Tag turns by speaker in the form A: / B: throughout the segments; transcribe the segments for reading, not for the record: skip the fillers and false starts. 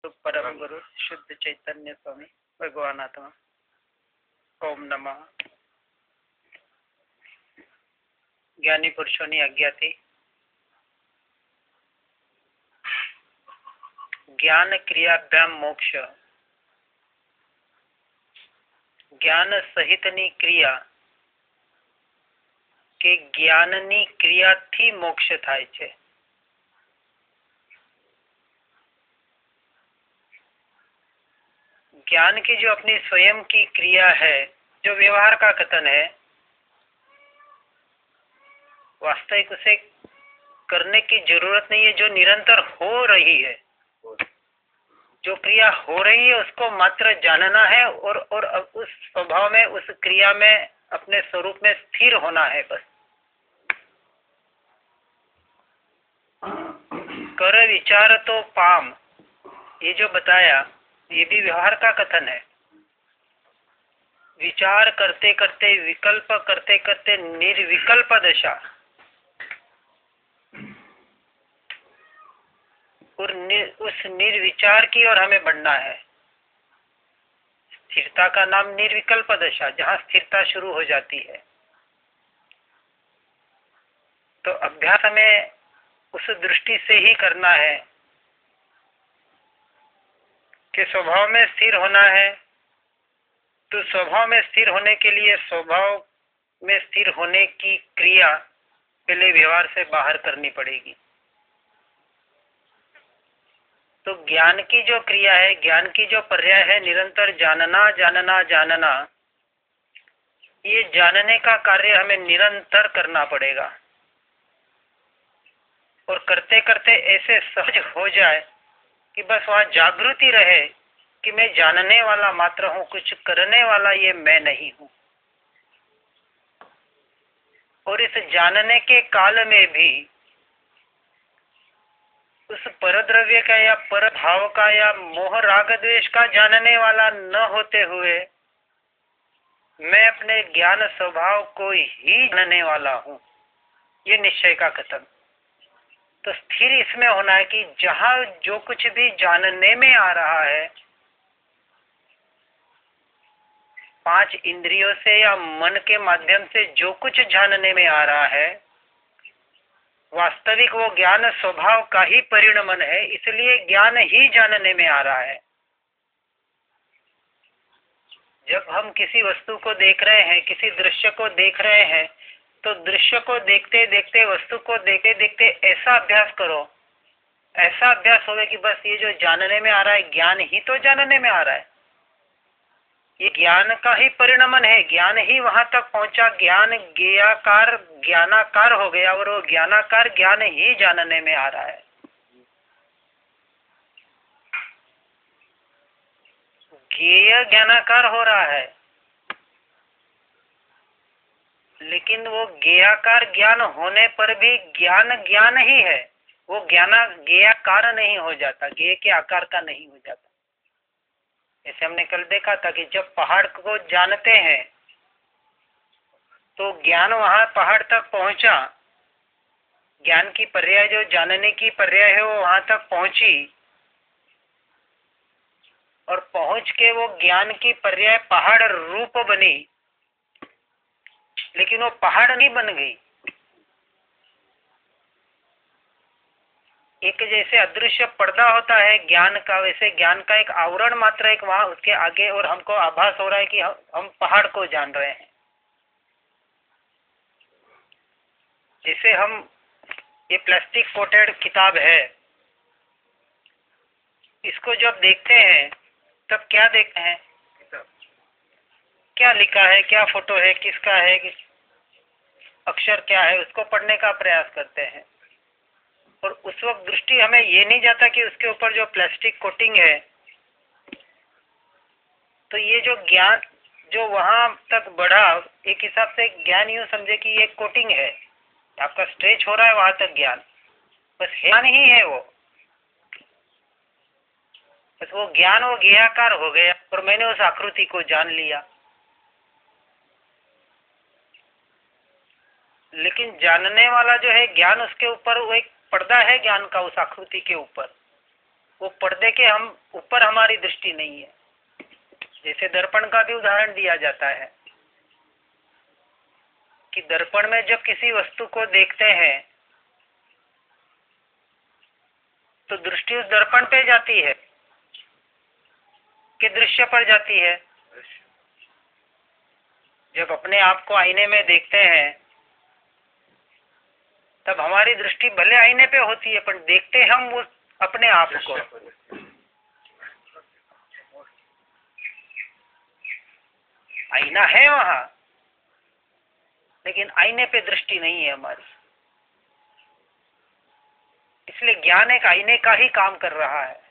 A: तो परम गुरु शुद्ध चैतन्य स्वामी भगवान आत्मा ओम नमः। ज्ञानी पुरुषों आज्ञा थी। ज्ञान क्रियाभ्याम मोक्ष ज्ञान सहितनी क्रिया के ज्ञाननी क्रियाથી मोक्ष થાય છે। ज्ञान की जो अपनी स्वयं की क्रिया है, जो व्यवहार का कथन है, वास्तविक उसे करने की जरूरत नहीं है। जो निरंतर हो रही है, जो क्रिया हो रही है उसको मात्र जानना है और उस स्वभाव में, उस क्रिया में अपने स्वरूप में स्थिर होना है बस। कर विचार तो पाम, ये जो बताया ये भी व्यवहार का कथन है। विचार करते करते, विकल्प करते करते निर्विकल्प दशा और उस निर्विचार की ओर हमें बढ़ना है। स्थिरता का नाम निर्विकल्प दशा, जहां स्थिरता शुरू हो जाती है। तो अभ्यास हमें उस दृष्टि से ही करना है कि स्वभाव में स्थिर होना है। तो स्वभाव में स्थिर होने के लिए स्वभाव में स्थिर होने की क्रिया पहले व्यवहार से बाहर करनी पड़ेगी। तो ज्ञान की जो क्रिया है, ज्ञान की जो पर्याय है, निरंतर जानना जानना जानना, ये जानने का कार्य हमें निरंतर करना पड़ेगा। और करते करते ऐसे सहज हो जाए कि बस वहां जागृति रहे कि मैं जानने वाला मात्र हूं, कुछ करने वाला ये मैं नहीं हूं। और इस जानने के काल में भी उस परद्रव्य का या पर भाव का या मोह राग द्वेष का जानने वाला न होते हुए मैं अपने ज्ञान स्वभाव को ही जानने वाला हूं, ये निश्चय का कथन। तो स्थिर इसमें होना है कि जहां जो कुछ भी जानने में आ रहा है, पांच इंद्रियों से या मन के माध्यम से जो कुछ जानने में आ रहा है, वास्तविक वो ज्ञान स्वभाव का ही परिणमन है, इसलिए ज्ञान ही जानने में आ रहा है। जब हम किसी वस्तु को देख रहे हैं, किसी दृश्य को देख रहे हैं, तो दृश्य को देखते देखते, वस्तु को देखते देखते ऐसा अभ्यास करो, ऐसा अभ्यास होगा कि बस ये जो जानने में आ रहा है, ज्ञान ही तो जानने में आ रहा है। ये ज्ञान का ही परिणमन है, ज्ञान ही वहां तक पहुंचा। ज्ञान ज्ञाकार ज्ञानाकार हो गया और वो ज्ञानाकार ज्ञान ही जानने में आ रहा है। ज्ञेय ज्ञानाकार हो रहा है, लेकिन वो ज्ञेयाकार ज्ञान होने पर भी ज्ञान ज्ञान ही है। वो ज्ञेयाकार नहीं हो जाता, ज्ञेय के आकार का नहीं हो जाता। जैसे हमने कल देखा था कि जब पहाड़ को जानते हैं तो ज्ञान वहां पहाड़ तक पहुंचा, ज्ञान की पर्याय जो जानने की पर्याय है वो वहां तक पहुंची, और पहुंच के वो ज्ञान की पर्याय पहाड़ रूप बनी, लेकिन वो पहाड़ नहीं बन गई। एक जैसे अदृश्य पर्दा होता है ज्ञान का, वैसे ज्ञान का एक आवरण मात्र एक वहां उसके आगे, और हमको आभास हो रहा है कि हम पहाड़ को जान रहे हैं। जैसे हम ये प्लास्टिक कोटेड किताब है, इसको जब देखते हैं तब क्या देखते हैं, क्या लिखा है, क्या फोटो है, किसका है, अक्षर क्या है, उसको पढ़ने का प्रयास करते हैं। और उस वक्त दृष्टि हमें ये नहीं जाता कि उसके ऊपर जो प्लास्टिक कोटिंग है, तो ये जो ज्ञान जो वहां तक बढ़ा, एक हिसाब से ज्ञान यूं समझे कि ये कोटिंग है, आपका स्ट्रेच हो रहा है वहां तक ज्ञान, बस ज्ञान ही है वो। बस वो ज्ञान वो ज्ञेयाकार हो गया और मैंने उस आकृति को जान लिया। लेकिन जानने वाला जो है ज्ञान, उसके ऊपर वो एक पर्दा है ज्ञान का, उस आकृति के ऊपर। वो पर्दे के हम ऊपर हमारी दृष्टि नहीं है। जैसे दर्पण का भी उदाहरण दिया जाता है कि दर्पण में जब किसी वस्तु को देखते हैं तो दृष्टि उस दर्पण पे जाती है कि दृश्य पर जाती है। जब अपने आप को आईने में देखते हैं तब हमारी दृष्टि भले आईने पे होती है पर देखते हम उस अपने आप को। आईना है वहां, लेकिन आईने पे दृष्टि नहीं है हमारी। इसलिए ज्ञान एक आईने का ही काम कर रहा है।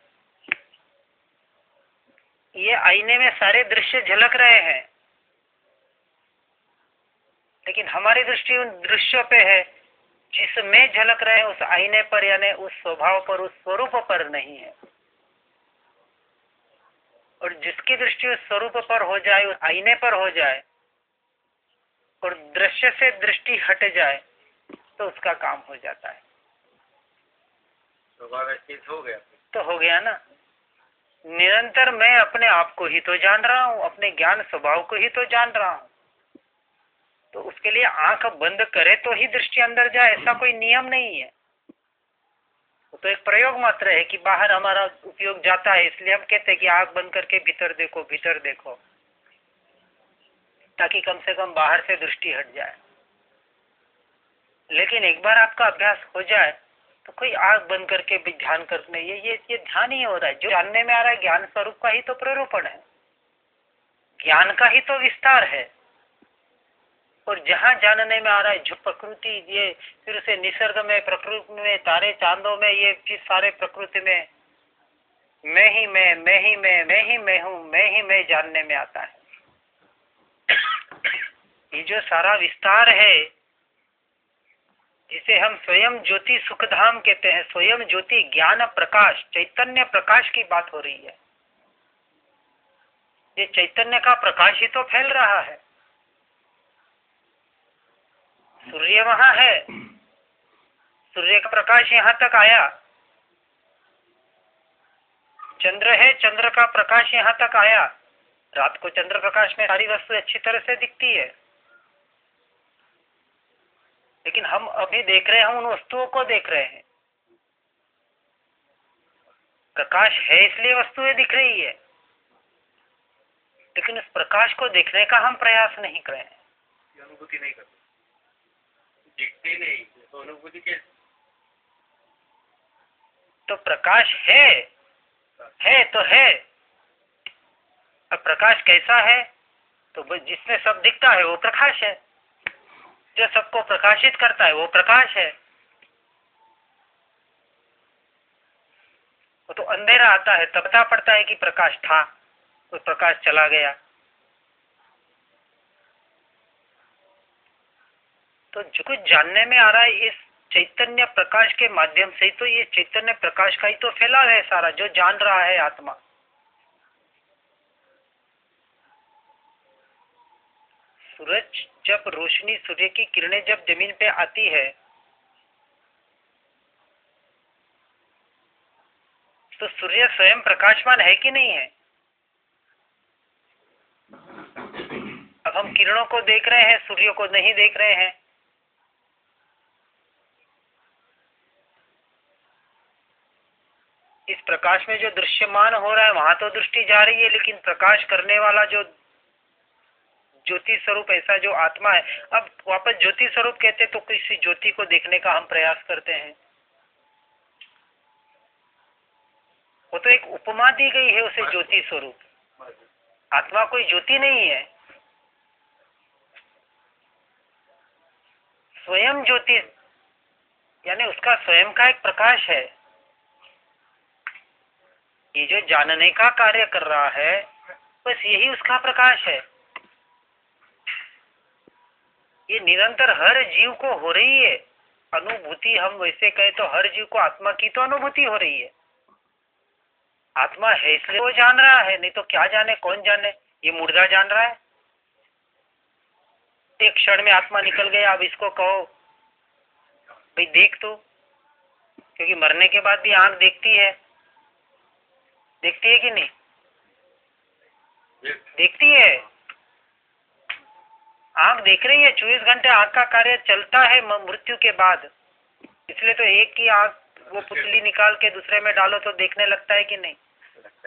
A: ये आईने में सारे दृश्य झलक रहे हैं, लेकिन हमारी दृष्टि उन दृश्यों पे है जिसमें झलक रहे हैं, उस आईने पर यानी उस स्वभाव पर, उस स्वरूप पर नहीं है। और जिसकी दृष्टि उस स्वरूप पर हो जाए, उस आईने पर हो जाए और दृश्य से दृष्टि हट जाए तो उसका काम हो जाता है। तो हो गया ना। निरंतर मैं अपने आप को ही तो जान रहा हूं, अपने ज्ञान स्वभाव को ही तो जान रहा हूं। तो उसके लिए आंख बंद करे तो ही दृष्टि अंदर जाए, ऐसा कोई नियम नहीं है। वो तो एक प्रयोग मात्र है कि बाहर हमारा उपयोग जाता है, इसलिए हम कहते हैं कि आंख बंद करके भीतर देखो, भीतर देखो, ताकि कम से कम बाहर से दृष्टि हट जाए। लेकिन एक बार आपका अभ्यास हो जाए तो कोई आंख बंद करके भी ध्यान करने, ये ध्यान ही हो रहा है। जो जानने में आ रहा है ज्ञान स्वरूप का ही तो प्ररूपण है, ज्ञान का ही तो विस्तार है। और जहां जानने में आ रहा है जो प्रकृति, ये फिर उसे निसर्ग में, प्रकृति में, तारे चांदों में, ये फिर सारे प्रकृति में मैं ही मैं, मैं ही मैं ही मैं हूं, मैं ही मैं जानने में आता है। ये जो सारा विस्तार है जिसे हम स्वयं ज्योति सुखधाम कहते हैं, स्वयं ज्योति ज्ञान प्रकाश, चैतन्य प्रकाश की बात हो रही है। ये चैतन्य का प्रकाश ही तो फैल रहा है। सूर्य वहां है, सूर्य का प्रकाश यहां तक आया। चंद्र है, चंद्र का प्रकाश यहां तक आया। रात को चंद्र प्रकाश में सारी वस्तु अच्छी तरह से दिखती है, लेकिन हम अभी देख रहे हैं, उन वस्तुओं को देख रहे हैं। प्रकाश है इसलिए वस्तुएं दिख रही है, लेकिन उस प्रकाश को देखने का हम प्रयास नहीं कर रहे हैं,
B: अनुभूति नहीं करते, दिखते नहीं तो अनुभूति के।
A: तो प्रकाश है तो है। अब प्रकाश कैसा है? तो जिसमें सब दिखता है वो प्रकाश है, जो सबको प्रकाशित करता है वो प्रकाश है। वो तो अंधेरा आता है तब पता पड़ता है कि प्रकाश था, तो प्रकाश चला गया। तो जो कुछ जानने में आ रहा है इस चैतन्य प्रकाश के माध्यम से, तो ये चैतन्य प्रकाश का ही तो फैलाव है सारा, जो जान रहा है आत्मा। सूरज जब रोशनी, सूर्य की किरणें जब जमीन पे आती है तो सूर्य स्वयं प्रकाशमान है कि नहीं है? अब हम किरणों को देख रहे हैं, सूर्य को नहीं देख रहे हैं। इस प्रकाश में जो दृश्यमान हो रहा है वहां तो दृष्टि जा रही है, लेकिन प्रकाश करने वाला जो ज्योति स्वरूप ऐसा जो आत्मा है, अब वापस ज्योति स्वरूप कहते तो किसी ज्योति को देखने का हम प्रयास करते हैं। वो तो एक उपमा दी गई है उसे ज्योति स्वरूप। आत्मा कोई ज्योति नहीं है, स्वयं ज्योति यानी उसका स्वयं का एक प्रकाश है। ये जो जानने का कार्य कर रहा है बस यही उसका प्रकाश है। ये निरंतर हर जीव को हो रही है अनुभूति। हम वैसे कहे तो हर जीव को आत्मा की तो अनुभूति हो रही है। आत्मा है इसलिए वो जान रहा है, नहीं तो क्या जाने, कौन जाने। ये मुर्दा जान रहा है, एक क्षण में आत्मा निकल गया। अब इसको कहो भाई देख तो, क्योंकि मरने के बाद भी आंख देखती है, देखती है कि नहीं? देखती है। आंख देख रही है, 24 घंटे आंख का कार्य चलता है मृत्यु के बाद। इसलिए तो एक की आंख वो पुतली निकाल के दूसरे में डालो तो देखने लगता है कि नहीं?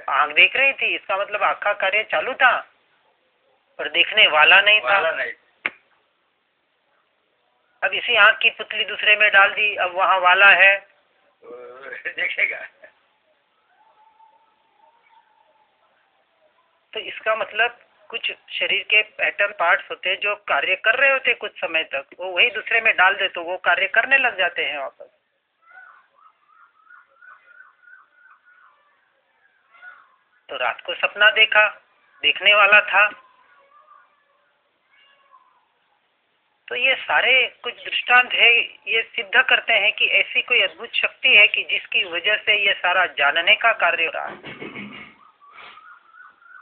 A: आंख देख रही थी, इसका मतलब आंख का कार्य चालू था और देखने वाला नहीं था। अब इसी आंख की पुतली दूसरे में डाल दी, अब वहां वाला है,
B: देखेगा।
A: तो इसका मतलब कुछ शरीर के एटम पार्ट्स होते हैं जो कार्य कर रहे होते कुछ समय तक, वो वही दूसरे में डाल दे तो वो कार्य करने लग जाते हैं वापस। तो रात को सपना देखा, देखने वाला था। तो ये सारे कुछ दृष्टांत है, ये सिद्ध करते हैं कि ऐसी कोई अद्भुत शक्ति है कि जिसकी वजह से ये सारा जानने का कार्य हो रहा है।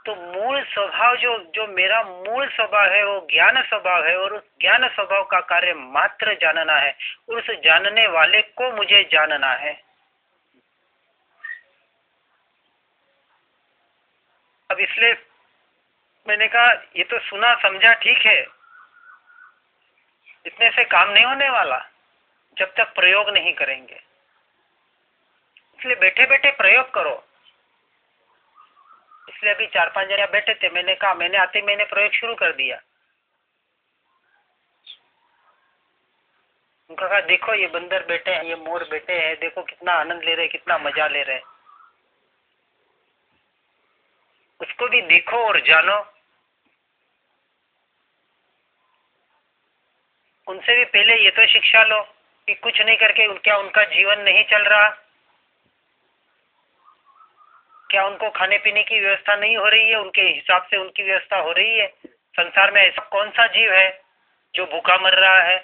A: तो मूल स्वभाव जो मेरा मूल स्वभाव है वो ज्ञान स्वभाव है, और उस ज्ञान स्वभाव का कार्य मात्र जानना है, उस जानने वाले को मुझे जानना है। अब इसलिए मैंने कहा ये तो सुना समझा ठीक है, इतने से काम नहीं होने वाला जब तक प्रयोग नहीं करेंगे। इसलिए बैठे बैठे प्रयोग करो। इसलिए अभी 4-5 जने बैठे थे, मैंने कहा मैंने आते मैंने प्रयोग शुरू कर दिया। उनका कहा देखो ये बंदर बैठे हैं, ये मोर बैठे हैं, देखो कितना आनंद ले रहे, कितना मजा ले रहे। उसको भी देखो और जानो। उनसे भी पहले ये तो शिक्षा लो कि कुछ नहीं करके क्या उनका जीवन नहीं चल रहा? क्या उनको खाने पीने की व्यवस्था नहीं हो रही है? उनके हिसाब से उनकी व्यवस्था हो रही है? संसार में ऐसा कौन सा जीव है जो भूखा मर रहा है?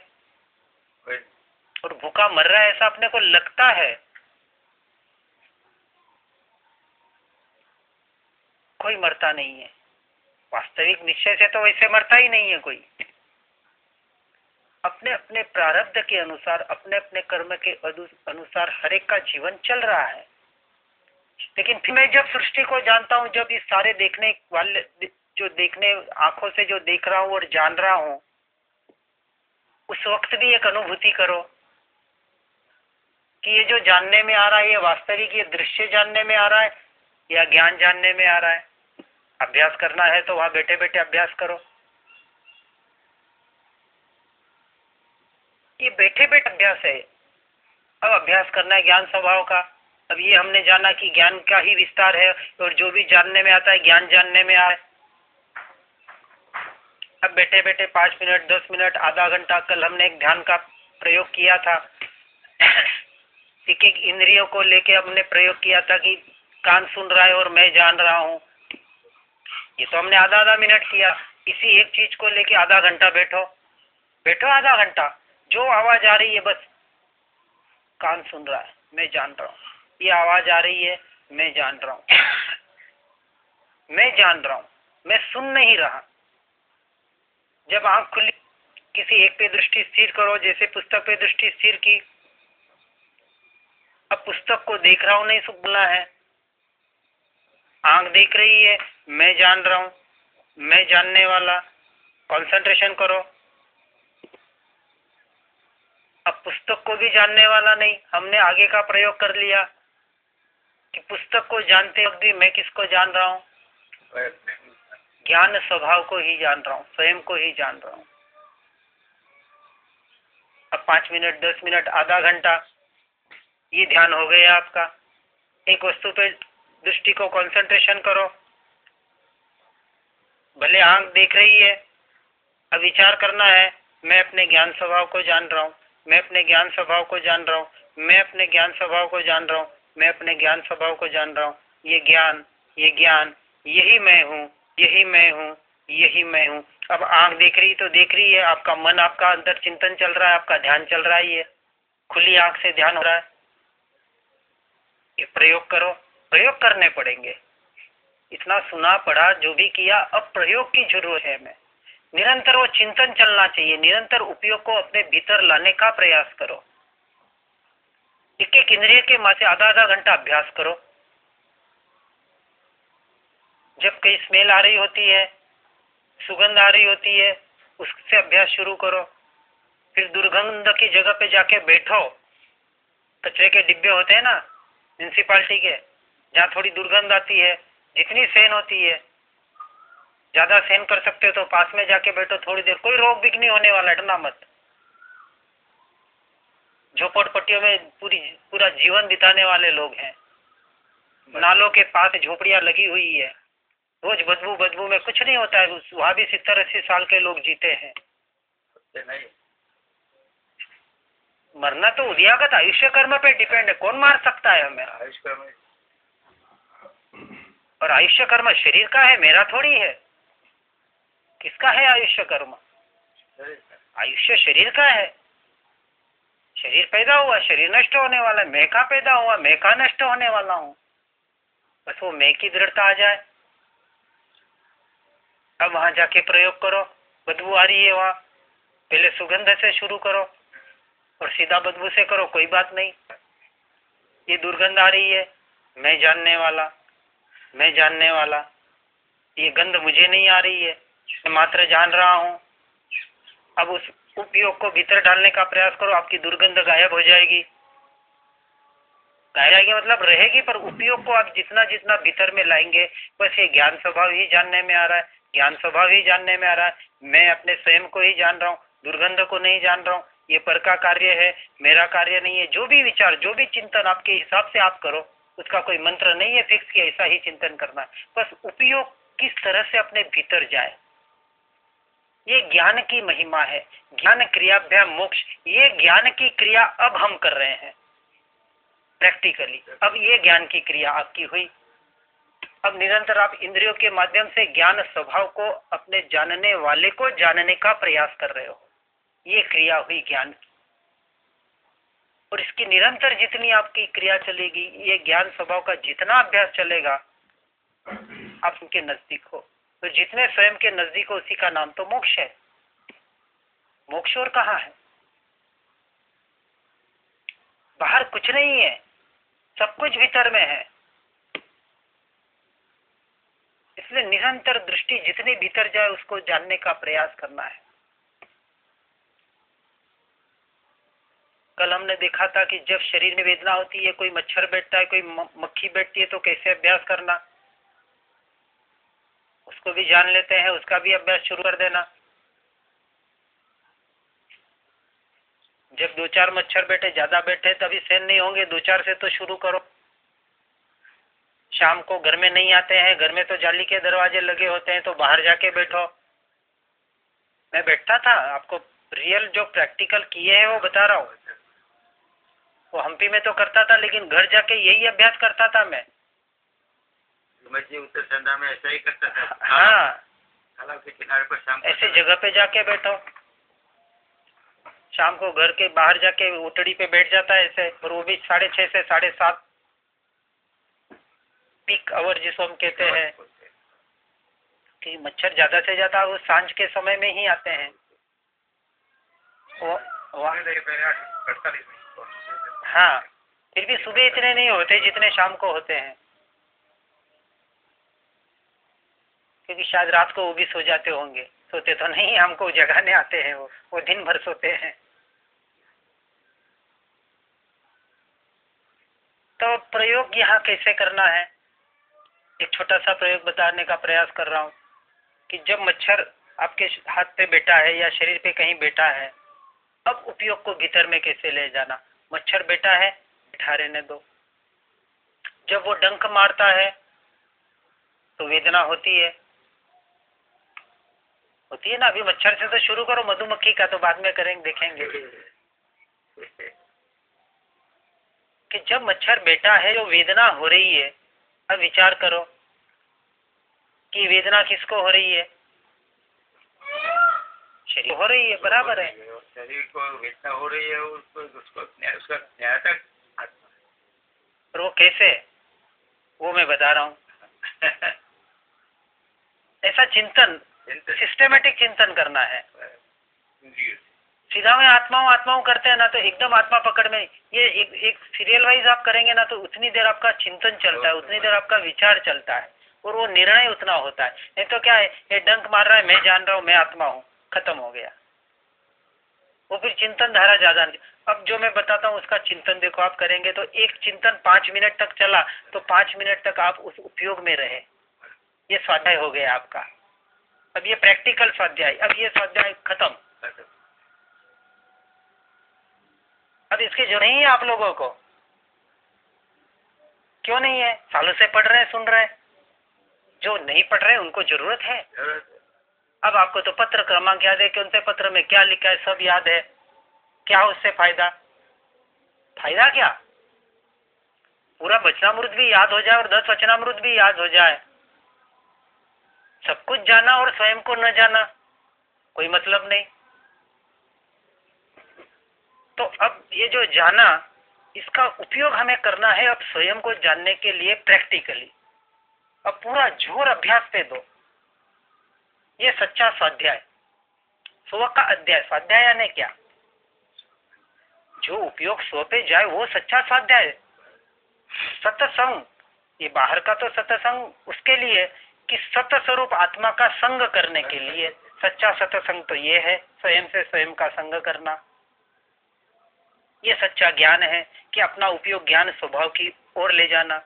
A: और भूखा मर रहा है ऐसा अपने को लगता है। कोई मरता नहीं है वास्तविक निश्चय से, तो वैसे मरता ही नहीं है कोई। अपने अपने प्रारब्ध के अनुसार, अपने अपने कर्म के अनुसार हर एक का जीवन चल रहा है। लेकिन फिर मैं जब सृष्टि को जानता हूँ, जब इस सारे देखने वाले जो देखने आंखों से जो देख रहा हूँ और जान रहा हूँ, उस वक्त भी एक अनुभूति करो कि ये जो जानने में आ रहा है ये वास्तविक ये दृश्य जानने में आ रहा है या ज्ञान जानने में आ रहा है। अभ्यास करना है तो वहां बैठे बैठे अभ्यास करो। ये बैठे बैठे अभ्यास है। अब अभ्यास करना है ज्ञान स्वभाव का। अब ये हमने जाना कि ज्ञान का ही विस्तार है और जो भी जानने में आता है ज्ञान जानने में आए। अब बैठे बैठे 5 मिनट 10 मिनट आधा घंटा, कल हमने एक ध्यान का प्रयोग किया था। एक एक इंद्रियों को लेके हमने प्रयोग किया था कि कान सुन रहा है और मैं जान रहा हूँ। ये तो हमने आधा आधा मिनट किया। इसी एक चीज को लेके आधा घंटा बैठो बैठो, आधा घंटा जो आवाज आ रही है बस कान सुन रहा है, मैं जान रहा हूँ। ये आवाज आ रही है, मैं जान रहा हूँ, मैं जान रहा हूँ, मैं सुन नहीं रहा। जब आंख खुली किसी एक पे दृष्टि स्थिर करो, जैसे पुस्तक पे दृष्टि स्थिर की। अब पुस्तक को देख रहा हूँ नहीं सुनना है, आंख देख रही है, मैं जान रहा हूँ, मैं जानने वाला। कंसंट्रेशन करो। अब पुस्तक को भी जानने वाला नहीं, हमने आगे का प्रयोग कर लिया कि पुस्तक को जानते वक्त भी मैं किसको जान रहा हूँ? ज्ञान स्वभाव को ही जान रहा हूँ, स्वयं को ही जान रहा हूँ। अब 5 मिनट 10 मिनट आधा घंटा ये ध्यान हो गया आपका। एक वस्तु पे दृष्टि को कंसंट्रेशन करो। भले आंख देख रही है, अब विचार करना है मैं अपने ज्ञान स्वभाव को जान रहा हूँ, मैं अपने ज्ञान स्वभाव को जान रहा हूँ, मैं अपने ज्ञान स्वभाव को जान रहा हूँ, मैं अपने ज्ञान स्वभाव को जान रहा हूँ। ये ज्ञान यही मैं हूँ, यही मैं हूँ, यही मैं हूँ। अब आंख देख रही तो देख रही है, आपका मन आपका अंदर चिंतन चल रहा है, आपका ध्यान चल रहा है। ये खुली आंख से ध्यान हो रहा है। ये प्रयोग करो, प्रयोग करने पड़ेंगे। इतना सुना पढ़ा जो भी किया, अब प्रयोग की जरूरत है। हमें निरंतर वो चिंतन चलना चाहिए, निरंतर उपयोग को अपने भीतर लाने का प्रयास करो। एक एक इंद्रिय के माँ से आधा आधा घंटा अभ्यास करो। जब कहीं स्मेल आ रही होती है, सुगंध आ रही होती है, उससे अभ्यास शुरू करो। फिर दुर्गंध की जगह पे जाके बैठो। कचरे के डिब्बे होते हैं ना म्यूनसिपालिटी के, जहाँ थोड़ी दुर्गंध आती है, जितनी सहन होती है, ज्यादा सहन कर सकते हो तो पास में जाके बैठो थोड़ी देर। कोई रोग भी नहीं होने वाला, डरना मत। झोपड़पट्टियों में पूरा जीवन बिताने वाले लोग हैं, नालों के पास झोपड़ियां लगी हुई है, रोज बदबू में कुछ नहीं होता है। वहां भी 70-80 साल के लोग जीते हैं।
B: नहीं,
A: मरना तो उद्यागत आयुष्य कर्म पे डिपेंड है, कौन मार सकता है हमें।
B: आयुष्य में
A: और आयुष्य कर्म शरीर का है, मेरा थोड़ी है। किसका है आयुष्य कर्म? आयुष्य शरीर का है। शरीर पैदा हुआ, शरीर नष्ट होने वाला है। मैं का पैदा हुआ, मैं का नष्ट होने वाला हूँ। बस वो मैं की दृढ़ता आ जाए। अब वहां जाके प्रयोग करो। बदबू आ रही है वहां, पहले सुगंध से शुरू करो और सीधा बदबू से करो, कोई बात नहीं। ये दुर्गंध आ रही है, मैं जानने वाला, मैं जानने वाला। ये गंध मुझे नहीं आ रही है, मैं मात्र जान रहा हूँ। अब उस उपयोग को भीतर डालने का प्रयास करो, आपकी दुर्गंध गायब हो जाएगी। गायब जाएगी मतलब रहेगी, पर उपयोग को आप जितना जितना भीतर में लाएंगे, बस ये ज्ञान स्वभाव ही जानने में आ रहा है, ज्ञान स्वभाव ही जानने में आ रहा है। मैं अपने स्वयं को ही जान रहा हूँ, दुर्गंध को नहीं जान रहा हूँ। ये पर का कार्य है, मेरा कार्य नहीं है। जो भी विचार, जो भी चिंतन आपके हिसाब से आप करो, उसका कोई मंत्र नहीं है फिक्स कि ऐसा ही चिंतन करना है। बस उपयोग किस तरह से अपने भीतर जाए, ये ज्ञान की महिमा है। ज्ञान क्रियाभ्याम मोक्ष, ये ज्ञान की क्रिया अब हम कर रहे हैं प्रैक्टिकली। अब ये ज्ञान की क्रिया आपकी हुई। अब निरंतर आप इंद्रियों के माध्यम से ज्ञान स्वभाव को, अपने जानने वाले को जानने का प्रयास कर रहे हो। ये क्रिया हुई ज्ञान की। और इसकी निरंतर जितनी आपकी क्रिया चलेगी, ये ज्ञान स्वभाव का जितना अभ्यास चलेगा, आप उनके नजदीक हो। तो जितने स्वयं के नजदीक हो, उसी का नाम तो मोक्ष है। मोक्ष और कहाँ है? बाहर कुछ नहीं है, सब कुछ भीतर में है। इसलिए निरंतर दृष्टि जितनी भीतर जाए, उसको जानने का प्रयास करना है। कल हमने देखा था कि जब शरीर में वेदना होती है, कोई मच्छर बैठता है, कोई मक्खी बैठती है, तो कैसे अभ्यास करना, उसको भी जान लेते हैं, उसका भी अभ्यास शुरू कर देना। जब 2-4 मच्छर बैठे, ज्यादा बैठे तभी सहन नहीं होंगे, 2-4 से तो शुरू करो। शाम को घर में नहीं आते हैं, घर में तो जाली के दरवाजे लगे होते हैं, तो बाहर जाके बैठो। मैं बैठता था, आपको रियल जो प्रैक्टिकल किए हैं वो बता रहा हूँ। वो हम्पी में तो करता था, लेकिन घर जाके यही अभ्यास करता था मैं।
B: उत्तर चंदा में ऐसा ही करता था।
A: हाँ,
B: तालाब के किनारे पर शाम
A: ऐसे जगह पे जाके बैठो। शाम को घर के बाहर जाके उतड़ी पे बैठ जाता है ऐसे, और वो भी 6:30 से 7:30 पीक आवर जिसको हम कहते हैं, कि मच्छर ज्यादा से ज्यादा वो सांझ के समय में ही आते हैं। हाँ, फिर भी सुबह इतने नहीं होते जितने शाम को होते हैं, क्योंकि शायद रात को वो भी सो जाते होंगे। सोते तो नहीं, हमको जगाने आते हैं। वो दिन भर सोते हैं। तो प्रयोग यहाँ कैसे करना है, एक छोटा सा प्रयोग बताने का प्रयास कर रहा हूँ। कि जब मच्छर आपके हाथ पे बैठा है या शरीर पे कहीं बैठा है, अब उपयोग को भीतर में कैसे ले जाना। मच्छर बैठा है, बैठा रहने दो। जब वो डंक मारता है तो वेदना होती है ना। अभी मच्छर से तो शुरू करो, मधुमक्खी का तो बाद में करेंगे, देखेंगे। कि जब मच्छर बैठा है, जो वेदना हो रही है, अब विचार करो कि वेदना किसको हो रही है? शरीर हो रही है, बराबर है।
B: शरीर को वेदना हो रही है, उसका न्यायतक।
A: और वो कैसे, वो मैं बता रहा हूँ। ऐसा चिंतन, सिस्टेमेटिक चिंतन करना है। सीधा में आत्माओं करते हैं ना, तो एकदम आत्मा पकड़ में। ये एक सीरियल वाइज आप करेंगे ना, तो उतनी देर आपका चिंतन चलता है, उतनी देर आपका विचार चलता है। और वो निर्णय उतना होता है। नहीं तो क्या है, ये डंक मार रहा है, मैं जान रहा हूँ मैं आत्मा हूँ, खत्म हो गया। वो फिर चिंतन धारा ज्यादा। अब जो मैं बताता हूँ उसका चिंतन देखो, आप करेंगे तो एक चिंतन 5 मिनट तक चला तो 5 मिनट तक आप उस उपयोग में रहे। ये स्वाध्याय हो गया आपका। अब ये प्रैक्टिकल स्वाध्याय, अब ये स्वाध्याय खत्म। अब इसकी जो नहीं है आप लोगों को, क्यों नहीं है? सालों से पढ़ रहे हैं, सुन रहे हैं। जो नहीं पढ़ रहे उनको जरूरत है। अब आपको तो पत्र क्रमांक याद है कि उनसे पत्र में क्या लिखा है, सब याद है। क्या उससे फायदा? फायदा क्या? पूरा वचनामृत भी याद हो जाए और 10 वचनामृत भी याद हो जाए, सब कुछ जाना और स्वयं को न जाना, कोई मतलब नहीं। तो अब ये जो जाना, इसका उपयोग हमें करना है अब स्वयं को जानने के लिए प्रैक्टिकली। अब पूरा जोर अभ्यास पे दो। ये सच्चा स्वाध्याय, स्व का अध्याय। स्वाध्याय यानी क्या? जो उपयोग स्व पे जाए वो सच्चा स्वाध्याय। सत्संग, ये बाहर का तो सत्संग उसके लिए कि सत्य स्वरूप आत्मा का संग करने के लिए। सच्चा सत्संग तो ये है स्वयं से स्वयं का संग करना। ये सच्चा ज्ञान है कि अपना उपयोग ज्ञान स्वभाव की ओर ले जाना।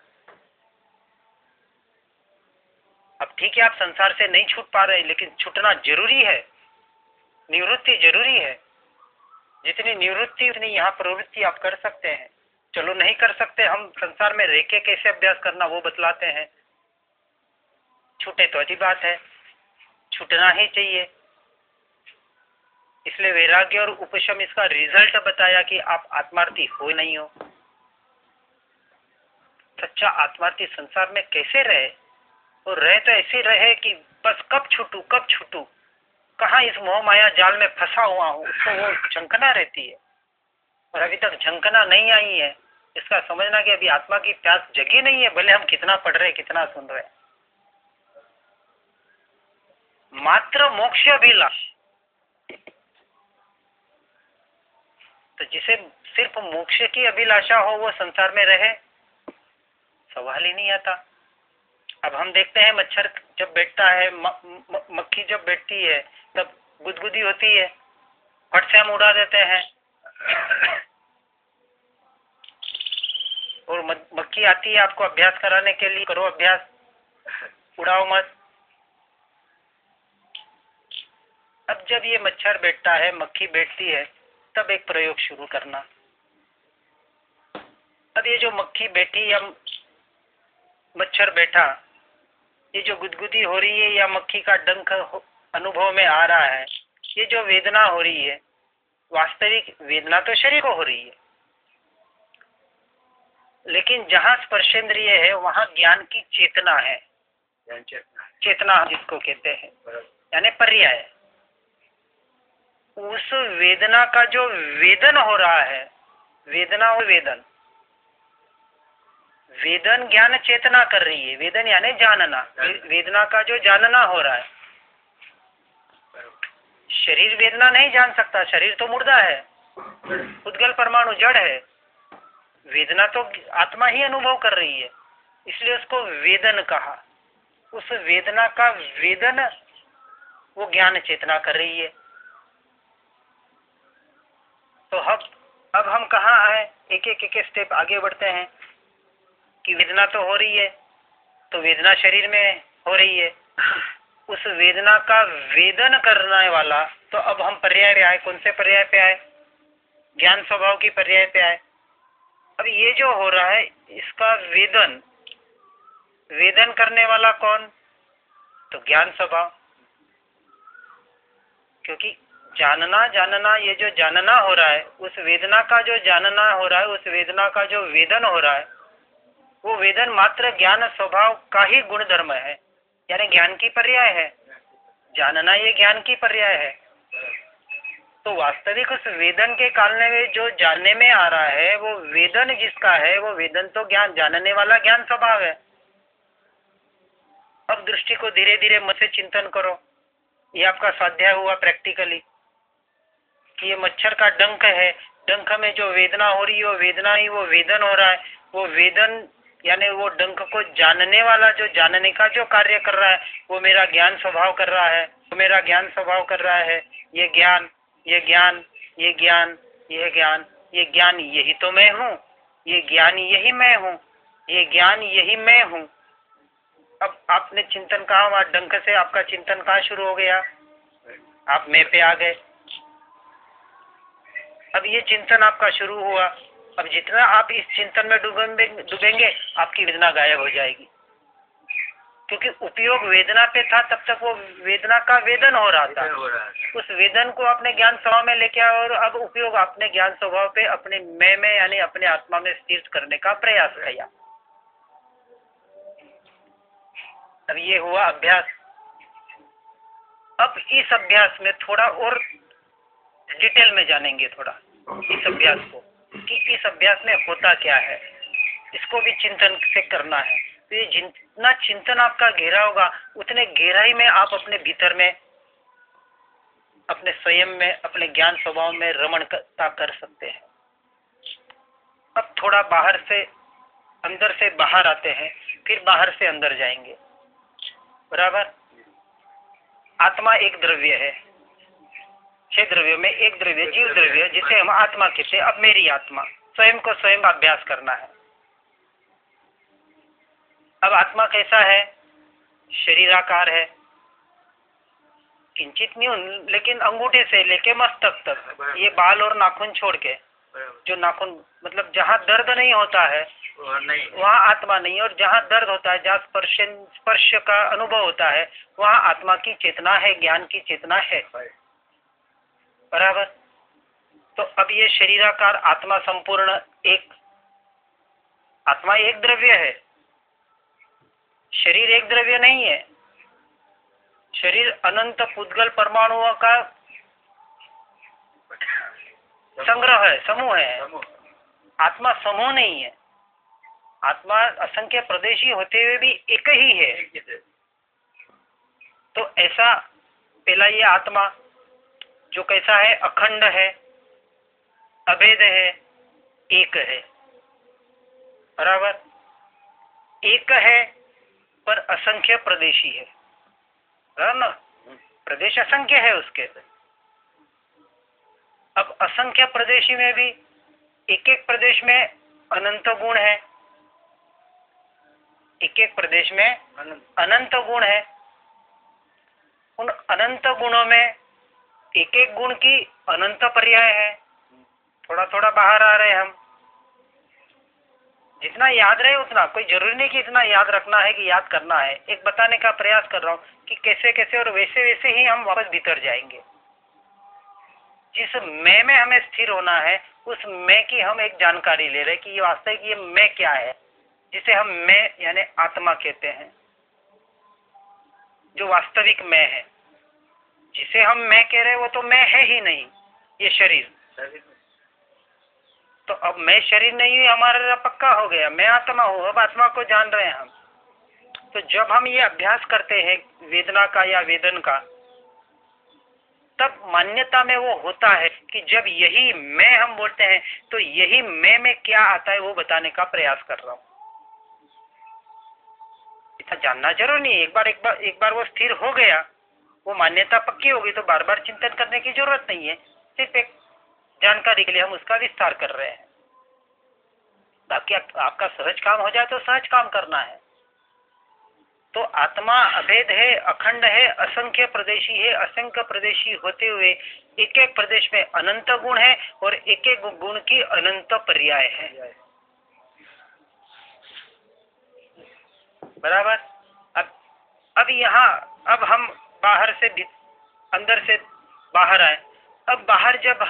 A: अब ठीक है, आप संसार से नहीं छूट पा रहे, लेकिन छूटना जरूरी है। निवृत्ति जरूरी है। जितनी निवृत्ति उतनी यहाँ प्रवृत्ति आप कर सकते हैं। चलो नहीं कर सकते, हम संसार में रह के कैसे अभ्यास करना वो बतलाते हैं। छूटे तो अच्छी बात है, छूटना ही चाहिए। इसलिए वैराग्य और उपशम इसका रिजल्ट बताया कि आप आत्मार्थी हो नहीं हो। सच्चा आत्मार्थी संसार में कैसे रहे? और रहे तो ऐसे रहे कि बस कब छूटू कब छूटू, कहाँ इस मोह माया जाल में फंसा हुआ हूँ, उसको वो झंकना रहती है। और अभी तक झंकना नहीं आई है, इसका समझना कि अभी आत्मा की प्यास जगी नहीं है, भले हम कितना पढ़ रहे कितना सुन रहे। मात्र मोक्ष अभिलाष, तो जिसे सिर्फ मोक्ष की अभिलाषा हो वो संसार में रहे, सवाल ही नहीं आता। अब हम देखते हैं मच्छर जब बैठता है, मक्खी जब बैठती है तब गुदगुदी होती है, फट से हम उड़ा देते हैं। और मक्खी आती है आपको अभ्यास कराने के लिए, करो अभ्यास, उड़ाओ मत। अब जब ये मच्छर बैठता है, मक्खी बैठती है, तब एक प्रयोग शुरू करना। अब ये जो मक्खी बैठी या मच्छर बैठा, ये जो गुदगुदी हो रही है या मक्खी का डंक अनुभव में आ रहा है, ये जो वेदना हो रही है, वास्तविक वेदना तो शरीर को हो रही है, लेकिन जहां स्पर्शेंद्रिय है वहां ज्ञान की चेतना है। चेतना जिसको कहते हैं, यानी पर्याय। उस वेदना का जो वेदन हो रहा है, वेदना और वेदन, वेदन ज्ञान चेतना कर रही है। वेदन यानी जानना, वेदना का जो जानना हो रहा है। शरीर वेदना नहीं जान सकता, शरीर तो मुर्दा है, उद्गल परमाणु जड़ है। वेदना तो आत्मा ही अनुभव कर रही है, इसलिए उसको वेदन कहा। उस वेदना का वेदन वो ज्ञान चेतना कर रही है। तो अब हम कहाँ आए? एक एक स्टेप आगे बढ़ते हैं कि वेदना तो हो रही है, तो वेदना शरीर में हो रही है। उस वेदना का वेदन करने वाला, तो अब हम पर्याय पे आए। कौन से पर्याय पे आए? ज्ञान स्वभाव की पर्याय पे आए। अब ये जो हो रहा है इसका वेदन, वेदन करने वाला कौन? तो ज्ञान स्वभाव। क्योंकि जानना, ये जो जानना हो रहा है, उस वेदना का जो जानना हो रहा है, उस वेदना का जो वेदन हो रहा है, वो वेदन मात्र ज्ञान स्वभाव का ही गुण धर्म है, यानी ज्ञान की पर्याय है। जानना ये ज्ञान की पर्याय है। तो वास्तविक उस वेदन के काल में जो जानने में आ रहा है, वो वेदन जिसका है, वो वेदन तो ज्ञान, जानने वाला ज्ञान स्वभाव है। अब दृष्टि को धीरे धीरे मन से चिंतन करो। ये आपका स्वाध्याय हुआ प्रैक्टिकली कि ये मच्छर का डंक है, डंक में जो वेदना हो रही है वो वेदना ही वो वेदन हो रहा है। वो वेदन यानी वो डंक को जानने वाला, जो जानने का जो कार्य कर रहा है, वो मेरा ज्ञान स्वभाव कर रहा है, वो मेरा ज्ञान स्वभाव कर रहा है। ये ज्ञान, ये ज्ञान, ये ज्ञान, ये ज्ञान, ये ज्ञान यही तो मैं हूँ, ये ज्ञान यही मैं हूँ, ये ज्ञान यही मैं हूँ। अब आपने चिंतन कहा, वहां डंक से आपका चिंतन कहाँ शुरू हो गया? आप मैं पे आ गए। अब ये चिंतन आपका शुरू हुआ। अब जितना आप इस चिंतन में डूबेंगे आपकी वेदना गायब हो जाएगी, क्योंकि उपयोग वेदना पे था। तब तक वो वेदना का वेदन हो रहा था, उस वेदन को अपने ज्ञान स्वभाव में लेके आए और अब उपयोग अपने ज्ञान स्वभाव पे अपने मैं में यानी अपने आत्मा में स्थिर करने का प्रयास किया। अब ये हुआ अभ्यास। अब इस अभ्यास में थोड़ा और डिटेल में जानेंगे, थोड़ा इस अभ्यास को, कि इस अभ्यास में होता क्या है। इसको भी चिंतन से करना है। तो ये जितना चिंतन आपका गहरा होगा, उतने गहराई में आप अपने भीतर में, अपने स्वयं में, अपने ज्ञान स्वभाव में रमणता कर सकते हैं। अब थोड़ा बाहर से, अंदर से बाहर आते हैं, फिर बाहर से अंदर जाएंगे। बराबर। आत्मा एक द्रव्य है, 6 द्रव्यों में एक द्रव्य जीव द्रव्य, जिसे हम आत्मा कहते हैं। अब मेरी आत्मा, स्वयं को स्वयं अभ्यास करना है। अब आत्मा कैसा है? शरीराकार है, किंचित न्यून, लेकिन अंगूठे से लेके मस्तक तक, ये बाल और नाखून छोड़ के, जो नाखून मतलब जहाँ दर्द नहीं होता है वहाँ आत्मा नहीं, और जहाँ दर्द होता है, जहाँ स्पर्श का अनुभव होता है, वहाँ आत्मा की चेतना है, ज्ञान की चेतना है। बराबर। तो अब ये शरीराकार आत्मा संपूर्ण एक, आत्मा एक द्रव्य है, शरीर एक द्रव्य नहीं है। शरीर अनंत पुद्गल परमाणुओं का संग्रह है, समूह है। आत्मा समूह नहीं है। आत्मा असंख्य प्रदेशी होते हुए भी एक ही है। तो ऐसा पहला ये आत्मा जो कैसा है? अखंड है, अभेद है, एक है। बराबर। एक है पर असंख्य प्रदेशी है, ना? प्रदेश असंख्य है उसके। अब असंख्य प्रदेशी में भी एक एक प्रदेश में अनंत गुण है, एक एक प्रदेश में अनंत गुण है। उन अनंत गुणों में एक एक गुण की अनंत पर्याय है। थोड़ा थोड़ा बाहर आ रहे हैं हम। जितना याद रहे उतना, कोई जरूरी नहीं कि इतना याद रखना है कि याद करना है। एक बताने का प्रयास कर रहा हूँ कि कैसे कैसे, और वैसे वैसे ही हम वापस भीतर जाएंगे। जिस मैं में हमें स्थिर होना है, उस मैं की हम एक जानकारी ले रहे हैं कि ये वास्तविक ये मैं क्या है, जिसे हम मैं यानी आत्मा कहते हैं, जो वास्तविक मैं है। जिसे हम मैं कह रहे हैं वो तो मैं है ही नहीं, ये शरीर। तो अब मैं शरीर नहीं हुई, हमारा पक्का हो गया, मैं आत्मा हूँ। अब आत्मा को जान रहे हैं हम। तो जब हम ये अभ्यास करते हैं वेदना का या वेदन का, तब मान्यता में वो होता है कि जब यही मैं हम बोलते हैं, तो यही मैं में क्या आता है वो बताने का प्रयास कर रहा हूँ। इतना जानना जरूर नहीं। एक बार वो स्थिर हो गया, वो मान्यता पक्की होगी, तो बार बार चिंतन करने की जरूरत नहीं है। सिर्फ एक जानकारी के लिए हम उसका विस्तार कर रहे हैं, ताकि आपका सहज काम हो जाए। तो सहज काम करना है। तो आत्मा अभेद है, अखंड है, असंख्य प्रदेशी है। असंख्य प्रदेशी होते हुए एक एक प्रदेश में अनंत गुण है, और एक एक गुण की अनंत पर्याय है। बराबर। अब यहाँ, अब हम बाहर से अंदर से बाहर आए। अब बाहर जब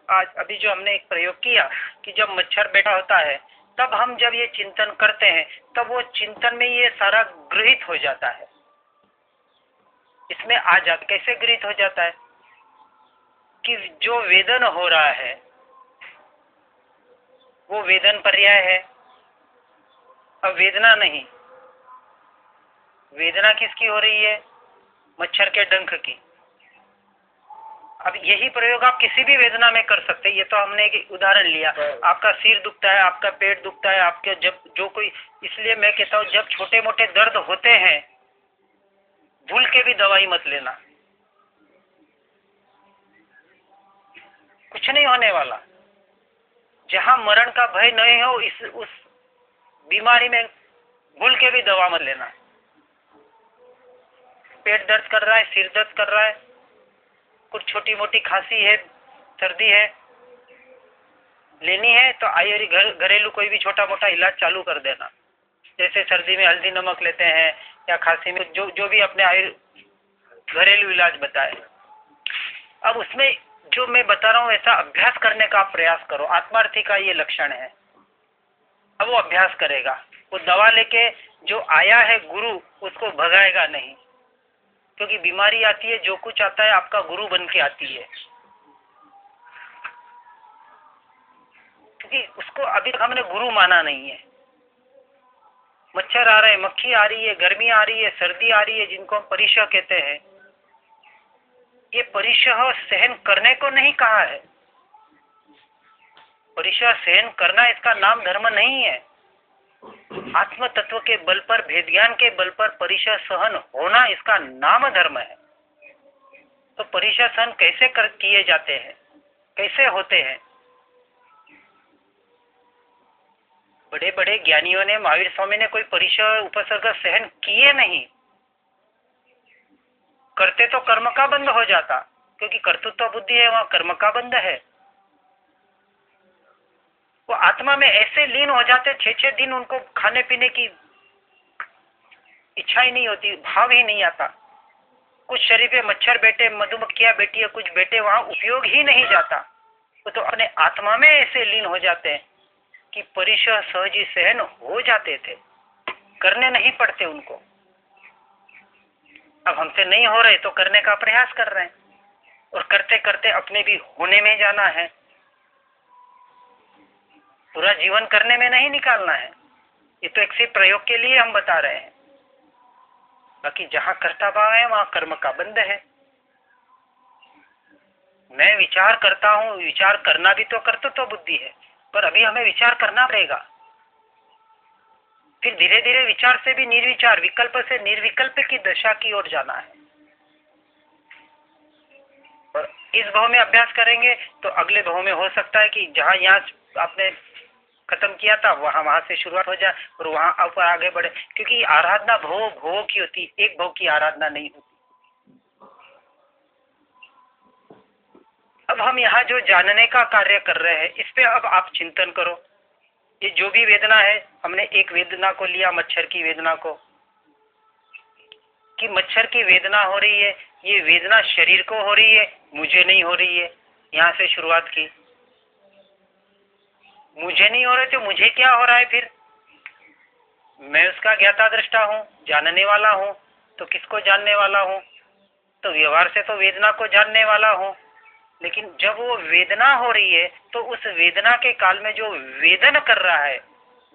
A: आज अभी जो हमने एक प्रयोग किया कि जब मच्छर बैठा होता है, तब हम जब ये चिंतन करते हैं, तब वो चिंतन में ये सारा गृहीत हो जाता है। इसमें आ जाता, कैसे गृहीत हो जाता है कि जो वेदन हो रहा है वो वेदन पर्याय है। अब वेदना नहीं, वेदना किसकी हो रही है? मच्छर के डंक की। अब यही प्रयोग आप किसी भी वेदना में कर सकते हैं। ये तो हमने एक उदाहरण लिया, आपका सिर दुखता है, आपका पेट दुखता है, आपके जब जो कोई, इसलिए मैं कहता हूँ जब छोटे मोटे दर्द होते हैं भूल के भी दवाई मत लेना, कुछ नहीं होने वाला। जहां मरण का भय नहीं हो उस बीमारी में भूल के भी दवा मत लेना। पेट दर्द कर रहा है, सिर दर्द कर रहा है, कुछ छोटी मोटी खांसी है, सर्दी है, लेनी है तो घरेलू कोई भी छोटा मोटा इलाज चालू कर देना। जैसे सर्दी में हल्दी नमक लेते हैं या खांसी में जो भी अपने घरेलू इलाज बताए। अब उसमें जो मैं बता रहा हूँ ऐसा अभ्यास करने का प्रयास करो। आत्मार्थी का ये लक्षण है। अब वो अभ्यास करेगा, वो दवा लेके जो आया है गुरु उसको भगाएगा नहीं, क्योंकि बीमारी आती है, जो कुछ आता है आपका गुरु बन के आती है। क्योंकि उसको अभी तक हमने गुरु माना नहीं है। मच्छर आ रहे हैं, मक्खी आ रही है, गर्मी आ रही है, सर्दी आ रही है, जिनको हम परिशह कहते हैं, ये परिशह सहन करने को नहीं कहा है। परिशह सहन करना इसका नाम धर्म नहीं है। आत्म तत्व के बल पर, भेद ज्ञान के बल पर परिशह सहन होना इसका नाम धर्म है। तो परिशह सहन कैसे किए जाते हैं, कैसे होते हैं? बड़े बड़े ज्ञानियों ने, महावीर स्वामी ने कोई परिशह उपसर्ग सहन किए नहीं। करते तो कर्म का बंध हो जाता, क्योंकि कर्तृत्व बुद्धि है, वहां कर्म का बंध है। वो आत्मा में ऐसे लीन हो जाते, 6-6 दिन उनको खाने पीने की इच्छा ही नहीं होती, भाव ही नहीं आता। कुछ शरीर पे मच्छर बैठे, मधुमक्खियां बैठी है, कुछ बैठे, वहां उपयोग ही नहीं जाता। वो तो अपने आत्मा में ऐसे लीन हो जाते हैं कि परिशह सहजी सहन हो जाते थे, करने नहीं पड़ते उनको। अब हमसे नहीं हो रहे तो करने का प्रयास कर रहे हैं, और करते करते अपने भी होने में जाना है। पूरा जीवन करने में नहीं निकालना है। ये तो एक सिर्फ प्रयोग के लिए हम बता रहे हैं। बाकी जहां कर्ता भाव है वहां कर्म का बंध है। मैं विचार करता हूं, विचार करना भी तो कर्तृत्व बुद्धि है, पर अभी हमें विचार करना पड़ेगा। फिर धीरे धीरे विचार से भी निर्विचार, विकल्प से निर्विकल्प की दशा की ओर जाना है। और इस भाव में अभ्यास करेंगे तो अगले भाव में हो सकता है कि जहां यहाँ आपने खत्म किया था वहां से शुरुआत हो जाए और वहां ऊपर आगे बढ़े। क्योंकि आराधना भव की होती, एक भाव की आराधना नहीं होती। अब हम यहाँ जो जानने का कार्य कर रहे हैं इस पे अब आप चिंतन करो। ये जो भी वेदना है, हमने एक वेदना को लिया, मच्छर की वेदना को, कि मच्छर की वेदना हो रही है, ये वेदना शरीर को हो रही है, मुझे नहीं हो रही है। यहाँ से शुरुआत की, मुझे नहीं हो रहे तो मुझे क्या हो रहा है? फिर मैं उसका ज्ञाता दृष्टा हूँ, जानने वाला हूँ। तो किसको जानने वाला हूँ? तो व्यवहार से तो वेदना को जानने वाला हूँ। लेकिन जब वो वेदना हो रही है तो उस वेदना के काल में जो वेदन कर रहा है,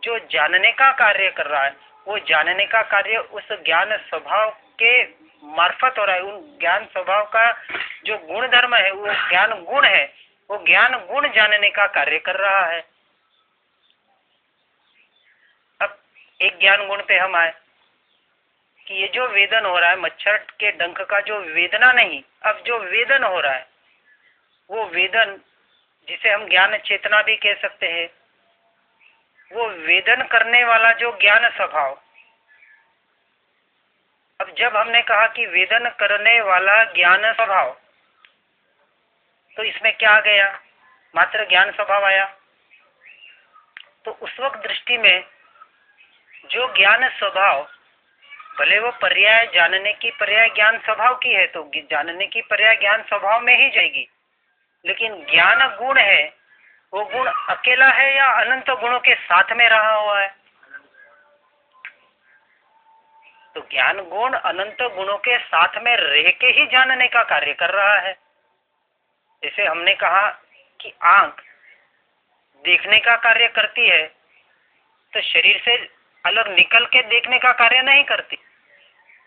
A: जो जानने का कार्य कर रहा है, वो जानने का कार्य उस ज्ञान स्वभाव के मार्फत हो रहा है। उन ज्ञान स्वभाव का जो गुण धर्म है, वो ज्ञान गुण है, वो ज्ञान गुण जानने का कार्य कर रहा है। अब एक ज्ञान गुण पे हम आए कि ये जो वेदन हो रहा है, मच्छर के डंक का जो वेदना नहीं, अब जो वेदन हो रहा है वो वेदन, जिसे हम ज्ञान चेतना भी कह सकते हैं, वो वेदन करने वाला जो ज्ञान स्वभाव। अब जब हमने कहा कि वेदन करने वाला ज्ञान स्वभाव, तो इसमें क्या आ गया? मात्र ज्ञान स्वभाव आया। तो उस वक्त दृष्टि में जो ज्ञान स्वभाव, भले वो पर्याय जानने की पर्याय ज्ञान स्वभाव की है तो जानने की पर्याय ज्ञान स्वभाव में ही जाएगी, लेकिन ज्ञान गुण है, वो गुण अकेला है या अनंत गुणों के साथ में रहा हुआ है? तो ज्ञान गुण अनंत गुणों के साथ में रह के ही जानने का कार्य कर रहा है। जैसे हमने कहा कि आंख देखने का कार्य करती है, तो शरीर से अलग निकल के देखने का कार्य नहीं करती,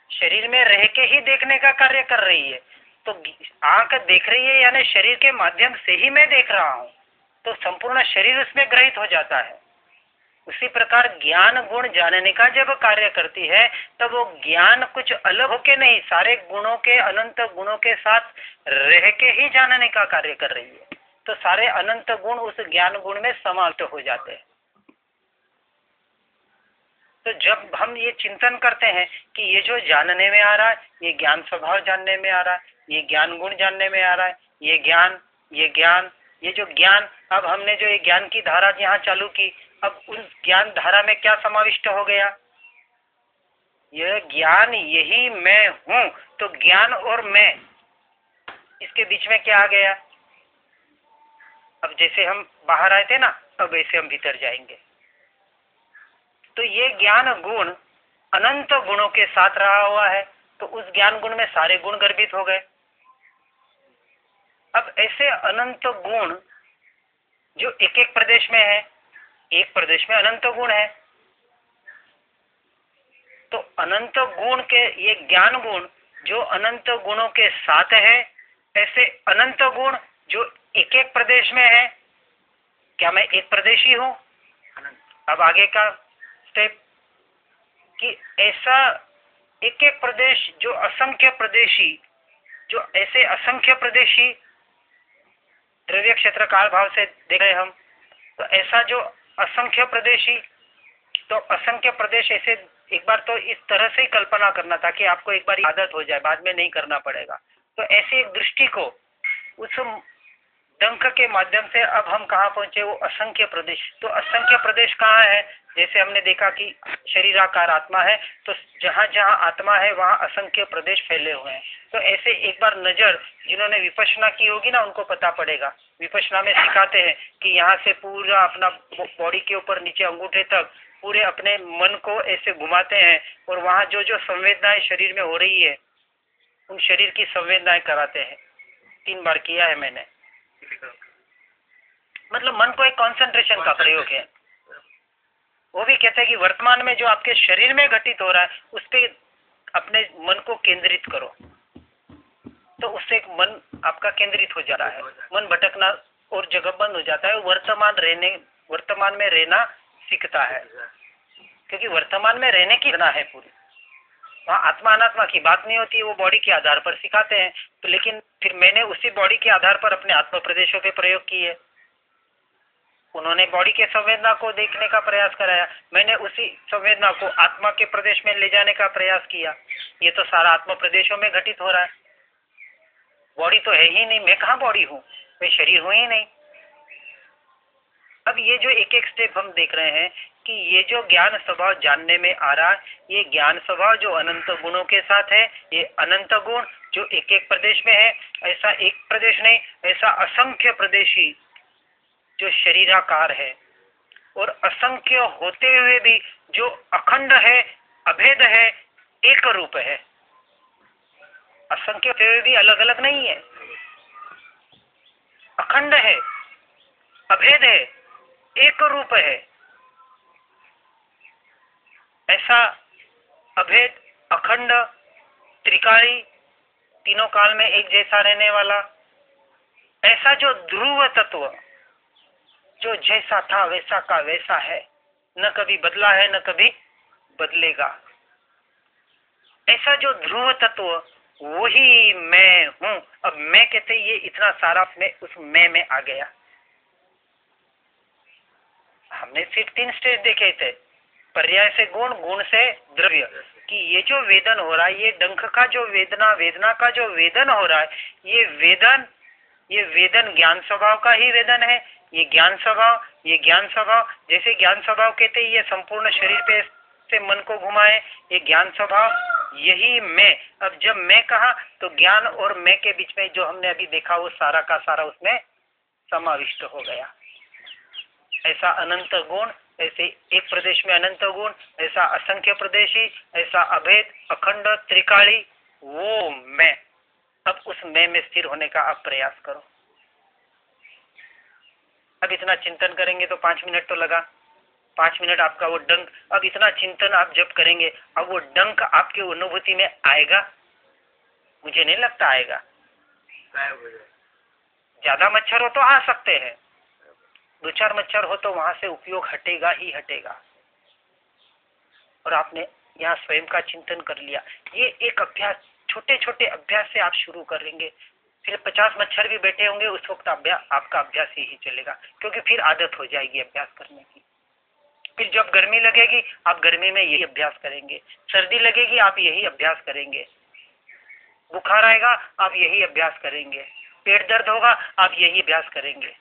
A: शरीर में रह के ही देखने का कार्य कर रही है। तो आंख देख रही है यानी शरीर के माध्यम से ही मैं देख रहा हूँ, तो संपूर्ण शरीर उसमें ग्रहित हो जाता है। उसी प्रकार ज्ञान गुण जानने का जब कार्य करती है तब वो ज्ञान कुछ अलग होके नहीं, सारे गुणों के अनंत गुणों के साथ रह के ही जानने का कार्य कर रही है। तो सारे अनंत गुण उस ज्ञान गुण में समाप्त हो जाते हैं। तो जब हम ये चिंतन करते हैं कि ये जो जानने में आ रहा है, ये ज्ञान स्वभाव जानने में आ रहा है, ये ज्ञान गुण जानने में आ रहा है, ये ज्ञान, ये जो ज्ञान, अब हमने जो ये ज्ञान की धारा यहाँ चालू की, अब उस ज्ञान धारा में क्या समाविष्ट हो गया? यह ज्ञान यही मैं हूं। तो ज्ञान और मैं, इसके बीच में क्या आ गया? अब जैसे हम बाहर आए थे ना, अब ऐसे हम भीतर जाएंगे। तो ये ज्ञान गुण अनंत गुणों के साथ रहा हुआ है, तो उस ज्ञान गुण में सारे गुण गर्भित हो गए। अब ऐसे अनंत गुण जो एक एक प्रदेश में है, एक प्रदेश में अनंत गुण है, तो अनंत गुण के ये ज्ञान गुण जो अनंत गुणों के साथ है, ऐसे अनंत गुण जो एक एक प्रदेश में है। क्या मैं एक प्रदेशी हूं? अब आगे का स्टेप कि ऐसा एक एक प्रदेश जो असंख्य प्रदेशी, जो ऐसे असंख्य प्रदेशी द्रव्य क्षेत्र काल भाव से देख रहे हम, तो ऐसा जो असंख्य प्रदेशी, तो असंख्य प्रदेश ऐसे एक बार तो इस तरह से ही कल्पना करना था कि आपको एक बार आदत हो जाए, बाद में नहीं करना पड़ेगा। तो ऐसी एक दृष्टि को उस डंक के माध्यम से अब हम कहाँ पहुंचे? वो असंख्य प्रदेश। तो असंख्य प्रदेश कहाँ है? जैसे हमने देखा कि शरीराकार आत्मा है, तो जहाँ जहाँ आत्मा है वहाँ असंख्य प्रदेश फैले हुए हैं। तो ऐसे एक बार नजर, जिन्होंने विपश्यना की होगी ना, उनको पता पड़ेगा। विपश्यना में सिखाते हैं कि यहाँ से पूरा अपना बॉडी के ऊपर नीचे अंगूठे तक पूरे अपने मन को ऐसे घुमाते हैं, और वहाँ जो जो संवेदनाएं शरीर में हो रही है, उन शरीर की संवेदनाएं कराते हैं। 3 बार किया है मैंने। मतलब मन को एक कंसंट्रेशन का प्रयोग है। वो भी कहते हैं कि वर्तमान में जो आपके शरीर में घटित हो रहा है उस पर अपने मन को केंद्रित करो, तो उससे एक मन आपका केंद्रित हो जा रहा है, मन भटकना और जगह बंद हो जाता है। वर्तमान में रहना सीखता है, क्योंकि वर्तमान में रहने की घटना है पूरी। वहाँ आत्मा अनात्मा की बात नहीं होती, वो बॉडी के आधार पर सिखाते हैं। तो लेकिन फिर मैंने उसी बॉडी के आधार पर अपने आत्म प्रदेशों पे प्रयोग किए। उन्होंने बॉडी के संवेदना को देखने का प्रयास कराया, मैंने उसी संवेदना को आत्मा के प्रदेश में ले जाने का प्रयास किया। ये तो सारा आत्म प्रदेशों में घटित हो रहा है। बॉडी तो है ही नहीं, मैं कहाँ बॉडी हूँ, मैं शरीर हूँ ही नहीं। अब ये जो एक एक स्टेप हम देख रहे हैं कि ये जो ज्ञान स्वभाव जानने में आ रहा है, ये ज्ञान स्वभाव जो अनंत गुणों के साथ है, ये अनंत गुण जो एक एक प्रदेश में है, ऐसा एक प्रदेश नहीं, ऐसा असंख्य प्रदेशी जो शरीराकार है, और असंख्य होते हुए भी जो अखंड है, अभेद है, एक रूप है। असंख्य होते हुए भी अलग अलग नहीं है, अखंड है, अभेद है, एक रूप है। ऐसा अभेद, अखंड, त्रिकाली, तीनों काल में एक जैसा रहने वाला, ऐसा जो ध्रुव तत्व, जो जैसा था वैसा का वैसा है, न कभी बदला है न कभी बदलेगा, ऐसा जो ध्रुव तत्व, वही मैं हूं। अब मैं कहते ये इतना सारा में उस मैं में आ गया। हमने सिर्फ 3 स्टेज देखे थे, पर्याय से गुण, गुण से द्रव्य, कि ये जो वेदन हो रहा है, ये डंक का जो वेदना, वेदना का जो वेदन हो रहा है, ये वेदन ज्ञान स्वभाव का ही वेदन है। ये ज्ञान स्वभाव, जैसे ज्ञान स्वभाव कहते हैं ये संपूर्ण शरीर पे से मन को घुमाए, ये ज्ञान स्वभाव, यही मैं। अब जब मैं कहा तो ज्ञान और मैं के बीच में जो हमने अभी देखा वो सारा का सारा उसमें समाविष्ट हो गया। ऐसा अनंत गुण, ऐसे एक प्रदेश में अनंत गुण, ऐसा असंख्य प्रदेशी, ऐसा अभेद, अखंड, त्रिकाली, वो मैं। अब उस मैं में स्थिर होने का आप प्रयास करो। अब इतना चिंतन करेंगे तो 5 मिनट तो लगा, 5 मिनट आपका वो डंक, अब इतना चिंतन आप जब करेंगे, अब वो डंक आपकी अनुभूति में आएगा? मुझे नहीं लगता आएगा।
B: गायब हो जाए।
A: ज्यादा मच्छर हो तो आ सकते हैं, 2-4 मच्छर हो तो वहां से उपयोग हटेगा ही हटेगा। और आपने यहाँ स्वयं का चिंतन कर लिया। ये एक अभ्यास, छोटे छोटे अभ्यास से आप शुरू करेंगे, फिर 50 मच्छर भी बैठे होंगे उस वक्त आपका अभ्यास ही चलेगा, क्योंकि फिर आदत हो जाएगी अभ्यास करने की। फिर जब गर्मी लगेगी आप गर्मी में यही अभ्यास करेंगे, सर्दी लगेगी आप यही अभ्यास करेंगे, बुखार आएगा आप यही अभ्यास करेंगे, पेट दर्द होगा आप यही अभ्यास करेंगे।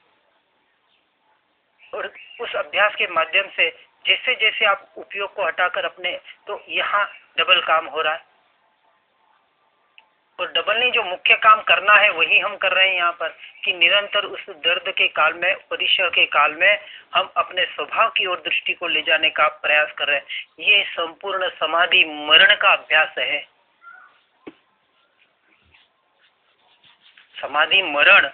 A: और उस अभ्यास के माध्यम से जैसे जैसे आप उपयोग को हटाकर अपने, तो यहाँ डबल काम हो रहा है। और डबल नहीं, जो मुख्य काम करना है वही हम कर रहे हैं यहाँ पर, कि निरंतर उस दर्द के काल में, परिसर के काल में हम अपने स्वभाव की ओर दृष्टि को ले जाने का प्रयास कर रहे हैं। ये संपूर्ण समाधि मरण का अभ्यास है। समाधि मरण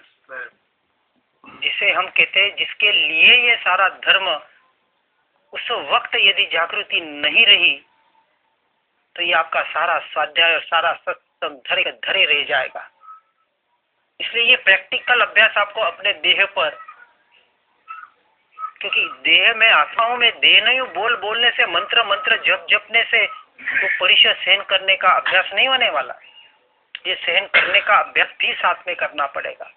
A: जिसे हम कहते हैं, जिसके लिए ये सारा धर्म, उस वक्त यदि जागृति नहीं रही तो ये आपका सारा स्वाध्याय और सारा सत्संग धरे रह जाएगा। इसलिए ये प्रैक्टिकल अभ्यास आपको अपने देह पर, क्योंकि देह में, आत्माओं में देह नहीं, बोलने से, मंत्र जपने से वो परिचय सहन करने का अभ्यास नहीं होने वाला। ये सहन करने का अभ्यास भी साथ में करना पड़ेगा।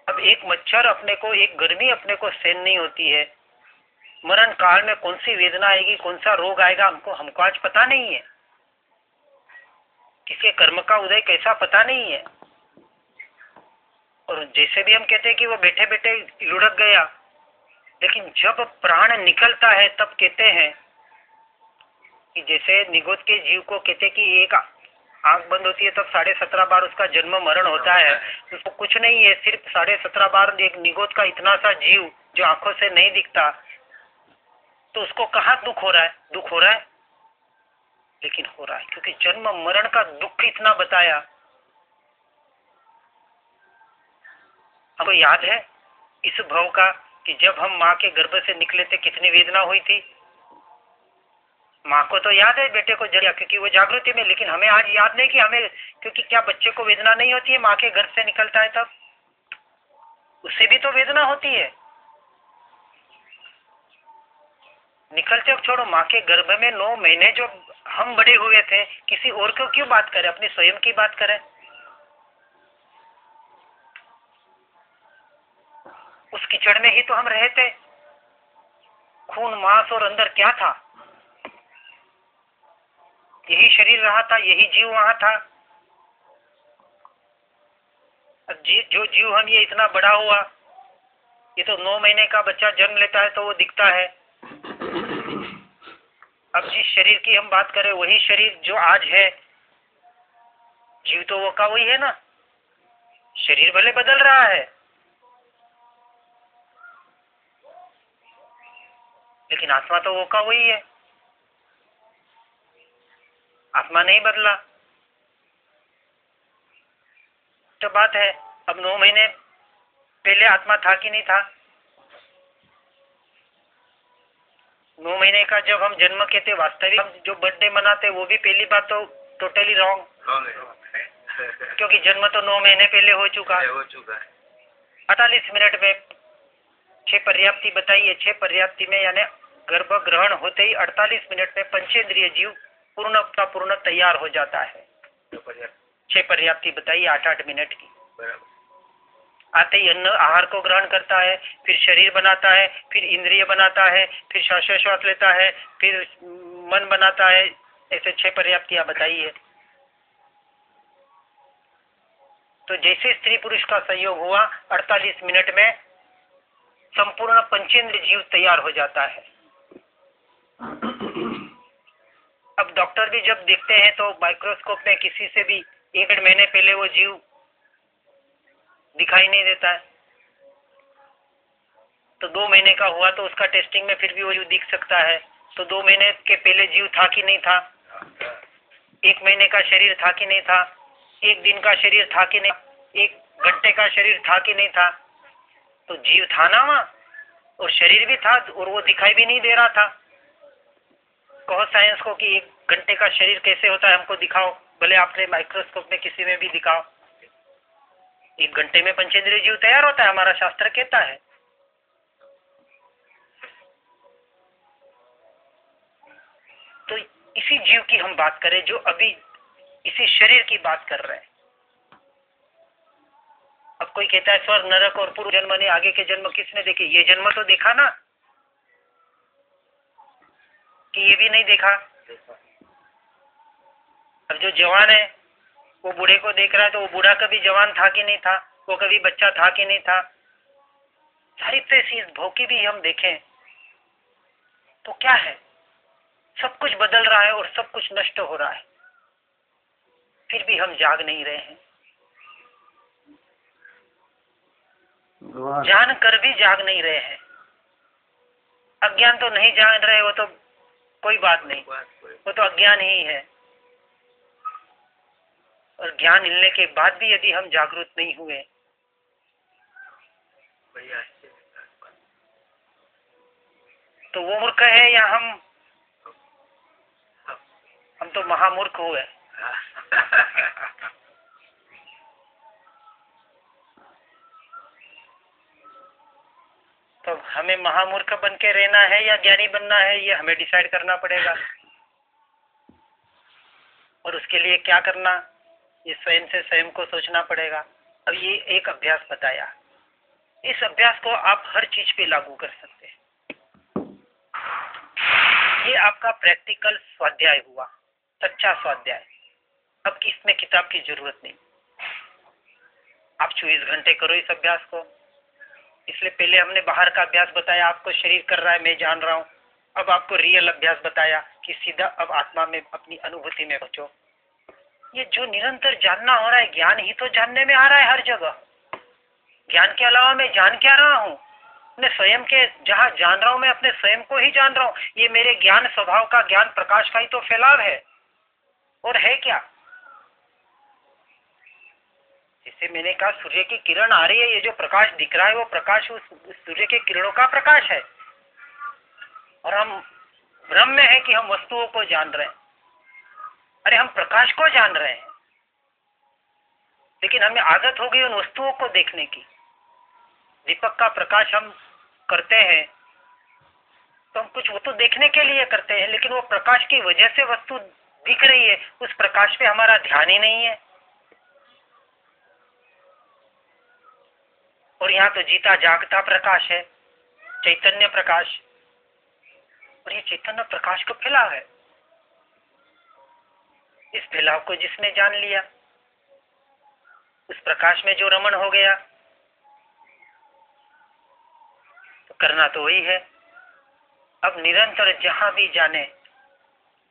A: अब एक मच्छर अपने को, एक गर्मी अपने को सहन नहीं होती है, मरण काल में कौन सी वेदना आएगी, कौन सा रोग आएगा, हमको आज पता नहीं है। किसी कर्म का उदय कैसा पता नहीं है। और जैसे भी हम कहते हैं कि वो बैठे बैठे लुढ़क गया, लेकिन जब प्राण निकलता है तब कहते हैं कि जैसे निगोद के जीव को कहते कि एक आंख बंद होती है तब 17.5 बार उसका जन्म मरण होता है। उसको कुछ नहीं है, सिर्फ 17.5 बार एक निगोद का इतना सा जीव जो आंखों से नहीं दिखता, तो उसको कहाँ दुख हो रहा है? दुख हो रहा है, लेकिन हो रहा है क्योंकि जन्म मरण का दुख इतना बताया। हमको याद है इस भाव का कि जब हम माँ के गर्भ से निकले थे कितनी वेदना हुई थी। माँ को तो याद है बेटे को जरिया, क्योंकि वो जागृति में, लेकिन हमें आज याद नहीं कि हमें, क्योंकि क्या बच्चे को वेदना नहीं होती है माँ के गर्भ से निकलता है तब? उससे भी तो वेदना होती है। निकलते अब छोड़ो, माँ के गर्भ में 9 महीने जो हम बड़े हुए थे, किसी और को क्यों बात करें, अपनी स्वयं की बात करें। उस कीचड़ में ही तो हम रहे थे। खून मांस और अंदर क्या था? यही शरीर रहा था, यही जीव वहां था। अब जो जीव हम, ये इतना बड़ा हुआ, ये तो 9 महीने का बच्चा जन्म लेता है तो वो दिखता है। अब जिस शरीर की हम बात करें वही शरीर जो आज है, जीव तो वो का वही है ना। शरीर भले बदल रहा है, लेकिन आत्मा तो वो का वही है। आत्मा नहीं बदला। तो बात है, अब 9 महीने पहले आत्मा था कि नहीं था? 9 महीने का जब हम जन्म कहते, वास्तविक हम जो बर्थडे मनाते वो भी पहली बात तो टोटली रॉन्ग, क्योंकि जन्म तो 9 महीने पहले हो चुका है। 48 मिनट में 6 पर्याप्ति बताइए। 6 पर्याप्ति में यानी गर्भ ग्रहण होते ही 48 मिनट में पंचेंद्रिय जीव पूर्ण तैयार हो जाता है। 6 पर्याप्ति बताइए 8-8 मिनट की। आते ही अन्न आहार को ग्रहण करता है, फिर शरीर बनाता है, फिर इंद्रिय बनाता है, फिर श्वास लेता है, फिर मन बनाता है। ऐसे 6 पर्याप्तियां बताइए। तो जैसे स्त्री पुरुष का संयोग हुआ 48 मिनट में संपूर्ण पंचेंद्रिय जीव तैयार हो जाता है। अब डॉक्टर भी जब देखते हैं तो माइक्रोस्कोप में किसी से भी 1 महीने पहले वो जीव दिखाई नहीं देता है, तो 2 महीने का हुआ तो उसका टेस्टिंग में फिर भी वो जीव दिख सकता है। तो 2 महीने के पहले जीव था कि नहीं था? 1 महीने का शरीर था कि नहीं था? 1 दिन का शरीर था कि नहीं? 1 घंटे का शरीर था कि नहीं था? तो जीव था ना वहां, और शरीर भी था, और वो दिखाई भी नहीं दे रहा था। कहो साइंस को कि 1 घंटे का शरीर कैसे होता है, हमको दिखाओ। भले आपने माइक्रोस्कोप में किसी में भी दिखाओ, 1 घंटे में पंचेंद्रिय जीव तैयार होता है, हमारा शास्त्र कहता है। तो इसी जीव की हम बात करें जो अभी इसी शरीर की बात कर रहे हैं। अब कोई कहता है स्वर्ग नरक और पूर्व जन्म ने आगे के जन्म किसने देखे? ये जन्म तो देखा ना, कि ये भी नहीं देखा? अब जो जवान है वो बूढ़े को देख रहा है, तो वो बूढ़ा कभी जवान था कि नहीं था? वो कभी बच्चा था कि नहीं था? साहित्य से इस भौकी भी हम देखें तो क्या है, सब कुछ बदल रहा है और सब कुछ नष्ट हो रहा है, फिर भी हम जाग नहीं रहे हैं। जान कर भी जाग नहीं रहे हैं। अज्ञान तो नहीं जान रहे, वो तो कोई बात नहीं, वो तो अज्ञान ही है। और ज्ञान मिलने के बाद भी यदि हम जागरूक नहीं हुए तो वो मूर्ख है या हम तो महामूर्ख हुए। तो हमें महामूर्ख बन के रहना है या ज्ञानी बनना है, ये हमें डिसाइड करना पड़ेगा। और उसके लिए क्या करना, ये स्वयं से स्वयं को सोचना पड़ेगा। अब ये एक अभ्यास बताया, इस अभ्यास को आप हर चीज पे लागू कर सकते हैं। ये आपका प्रैक्टिकल स्वाध्याय हुआ, सच्चा स्वाध्याय। अब इसमें किताब की जरूरत नहीं, आप 24 घंटे करो इस अभ्यास को। इसलिए पहले हमने बाहर का अभ्यास बताया, आपको शरीर कर रहा है, मैं जान रहा हूं। अब आपको रियल अभ्यास बताया कि सीधा अब आत्मा में अपनी अनुभूति में पहुंचो। ये जो निरंतर जानना हो रहा है, ज्ञान ही तो जानने में आ रहा है हर जगह। ज्ञान के अलावा मैं जान क्या रहा हूँ? अपने स्वयं के जहाँ जान रहा हूँ, मैं अपने स्वयं को ही जान रहा हूँ। ये मेरे ज्ञान स्वभाव का, ज्ञान प्रकाश का ही तो फैलाव है, और है क्या? जैसे मैंने कहा सूर्य की किरण आ रही है, ये जो प्रकाश दिख रहा है वो प्रकाश उस सूर्य के किरणों का प्रकाश है। और हम भ्रम में है कि हम वस्तुओं को जान रहे हैं। अरे हम प्रकाश को जान रहे हैं, लेकिन हमें आदत हो गई उन वस्तुओं को देखने की। दीपक का प्रकाश हम करते हैं तो हम कुछ वस्तु देखने के लिए करते हैं, लेकिन वो प्रकाश की वजह से वस्तु दिख रही है, उस प्रकाश पे हमारा ध्यान ही नहीं है। और यहाँ तो जीता जागता प्रकाश है, चैतन्य प्रकाश। और ये चैतन्य प्रकाश को फैला है। इस फैलाव को जिसने जान लिया, उस प्रकाश में जो रमण हो गया, तो करना तो वही है। अब निरंतर जहां भी जाने,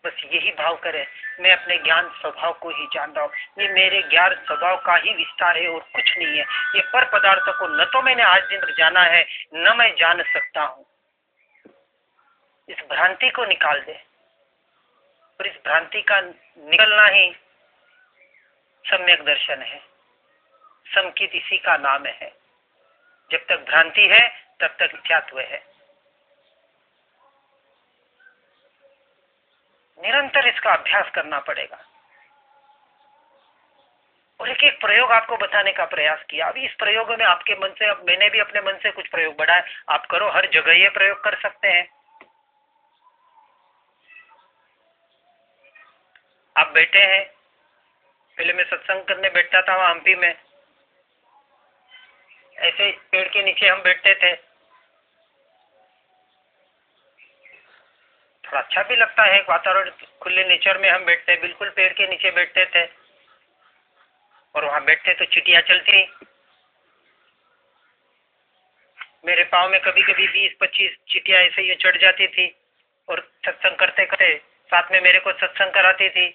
A: बस यही भाव करे, मैं अपने ज्ञान स्वभाव को ही जान रहा हूँ। ये मेरे ज्ञान स्वभाव का ही विस्तार है और कुछ नहीं है। ये पर पदार्थ को न तो मैंने आज दिन तक जाना है, न मैं जान सकता हूँ। इस भ्रांति को निकाल दे, और इस भ्रांति का निकलना ही सम्यक दर्शन है। समकित इसी का नाम है। जब तक भ्रांति है तब तक मिथ्यात्व है। निरंतर इसका अभ्यास करना पड़ेगा। और एक एक प्रयोग आपको बताने का प्रयास किया। अभी इस प्रयोग में आपके मन से, अब मैंने भी अपने मन से कुछ प्रयोग बढ़ाए, आप करो। हर जगह ये प्रयोग कर सकते हैं। आप बैठे हैं, पहले मैं सत्संग करने बैठता था वहां हम्पी में, ऐसे पेड़ के नीचे हम बैठते थे, थोड़ा अच्छा भी लगता है। वातावरण खुले नेचर में हम बैठते, बिल्कुल पेड़ के नीचे बैठते थे, और वहां बैठते तो चिटिया चलती। मेरे पाँव में कभी कभी 20-25 चिटिया ऐसे ही चढ़ जाती थी, और सत्संग करते करते साथ में मेरे को सत्संग कराती थी।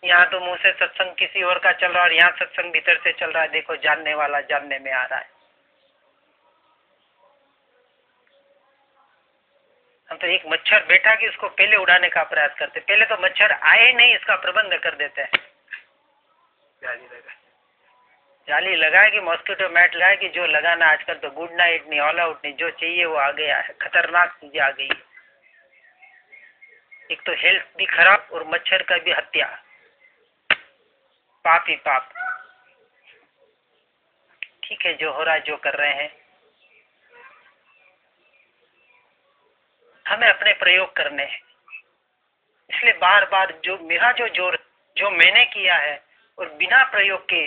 A: यहाँ तो मुंह से सत्संग किसी और का चल रहा है, और यहाँ सत्संग भीतर से चल रहा है। देखो, जानने वाला जानने में आ रहा है। हम तो एक मच्छर बैठा कि उसको पहले उड़ाने का प्रयास करते, पहले तो मच्छर आए नहीं इसका प्रबंध कर देते हैं। जाली लगाए कि मॉस्किटो मैट लगाए कि जो लगाना, आजकल तो गुड नाइट नहीं, ऑल आउट नहीं, जो चाहिए वो आ गया है। खतरनाक चीजें आ गई। एक तो हेल्थ भी खराब और मच्छर का भी हत्या, पाप ही पाप। ठीक है, जो हो रहा है, जो कर रहे हैं, हमें अपने प्रयोग करने हैं। इसलिए बार बार जो मेरा जो जोर, जो मैंने किया है, और बिना प्रयोग के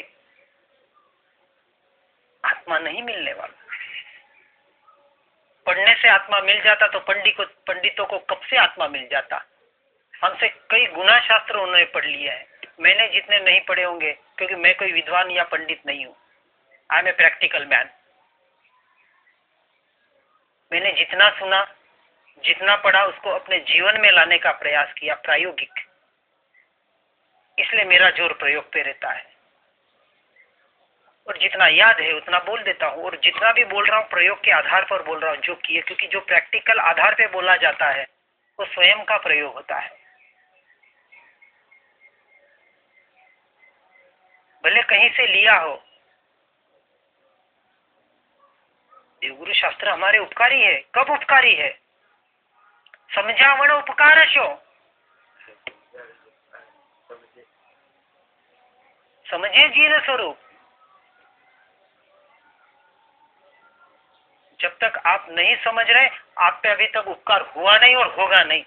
A: आत्मा नहीं मिलने वाला। पढ़ने से आत्मा मिल जाता तो पंडितों को कब से आत्मा मिल जाता। हमसे कई गुना शास्त्र उन्होंने पढ़ लिया है, मैंने जितने नहीं पढ़े होंगे, क्योंकि मैं कोई विद्वान या पंडित नहीं हूं। I am a practical man. मैंने जितना सुना, जितना पढ़ा, उसको अपने जीवन में लाने का प्रयास किया, प्रायोगिक। इसलिए मेरा जोर प्रयोग पे रहता है, और जितना याद है उतना बोल देता हूँ, और जितना भी बोल रहा हूँ प्रयोग के आधार पर बोल रहा हूँ, जो किए। क्योंकि जो प्रैक्टिकल आधार पे बोला जाता है वो स्वयं का प्रयोग होता है। भले कहीं से लिया हो, देवगुरु शास्त्र हमारे उपकारी है। कब उपकारी है? समझावण उपकार शो, समझे जीवन स्वरूप। जब तक आप नहीं समझ रहे, आप पे अभी तक उपकार हुआ नहीं और होगा नहीं।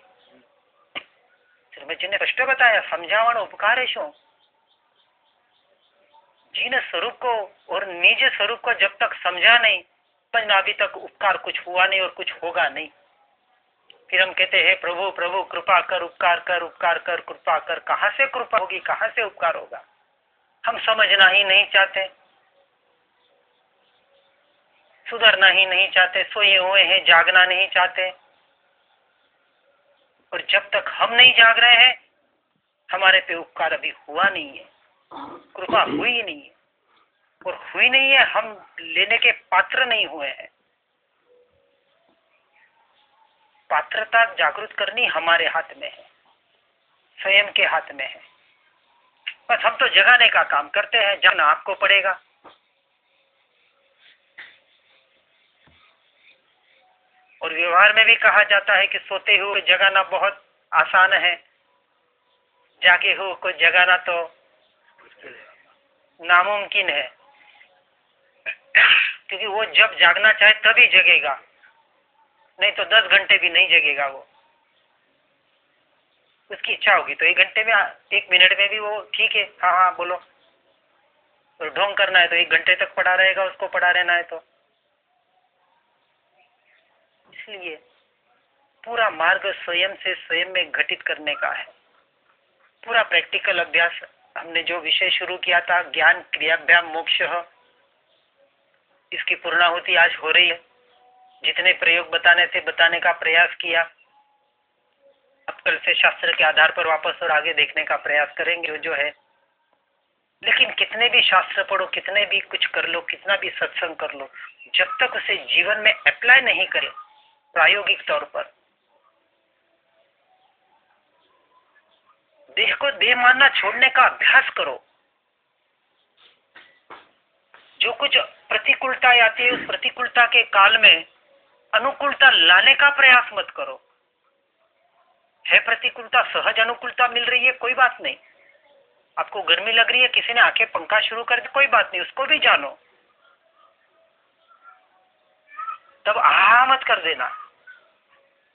A: जी ने स्पष्ट बताया, समझावण उपकार शो। जीन स्वरूप को और निज स्वरूप को जब तक समझा नहीं, समझना अभी तक उपकार कुछ हुआ नहीं और कुछ होगा नहीं। फिर हम कहते हैं प्रभु प्रभु कृपा कर, उपकार कर, उपकार कर, कृपा कर। कहां से कृपा होगी, कहां से उपकार होगा? हम समझना ही नहीं चाहते, सुधरना ही नहीं चाहते, सोए हुए हैं, जागना नहीं चाहते। और जब तक हम नहीं जाग रहे हैं, हमारे पे उपकार अभी हुआ नहीं है, कृपा हुई ही नहीं है। और हुई नहीं है, हम लेने के पात्र नहीं हुए हैं। पात्रता जागृत करनी हमारे हाथ में है, स्वयं के हाथ में है। बस हम तो जगाने का काम करते हैं, जाना आपको पड़ेगा। और व्यवहार में भी कहा जाता है कि सोते हुए जगाना बहुत आसान है, जागे हुए को जगाना तो नामुमकिन है। क्योंकि वो जब जागना चाहे तभी जगेगा, नहीं तो 10 घंटे भी नहीं जगेगा। वो उसकी इच्छा होगी तो 1 घंटे में, 1 मिनट में भी वो ठीक है, हाँ हाँ बोलो। और ढोंग करना है तो 1 घंटे तक पड़ा रहेगा, उसको पड़ा रहना है तो। इसलिए पूरा मार्ग स्वयं से स्वयं में घटित करने का है। पूरा प्रैक्टिकल अभ्यास। हमने जो विषय शुरू किया था, ज्ञान क्रियाभ्याम मोक्ष, इसकी पूर्णाहुति आज हो रही है। जितने प्रयोग बताने थे बताने का प्रयास किया। अब कल से शास्त्र के आधार पर वापस और आगे देखने का प्रयास करेंगे जो है। लेकिन कितने भी शास्त्र पढ़ो, कितने भी कुछ कर लो, कितना भी सत्संग कर लो, जब तक उसे जीवन में अप्लाई नहीं करे प्रायोगिक तौर पर, देह को देह मानना छोड़ने का अभ्यास करो। जो कुछ प्रतिकूलता आती है, उस प्रतिकूलता के काल में अनुकूलता लाने का प्रयास मत करो। है प्रतिकूलता, सहज अनुकूलता मिल रही है, कोई बात नहीं। आपको गर्मी लग रही है, किसी ने आके पंखा शुरू कर दिया, कोई बात नहीं, उसको भी जानो। तब आहा मत कर देना।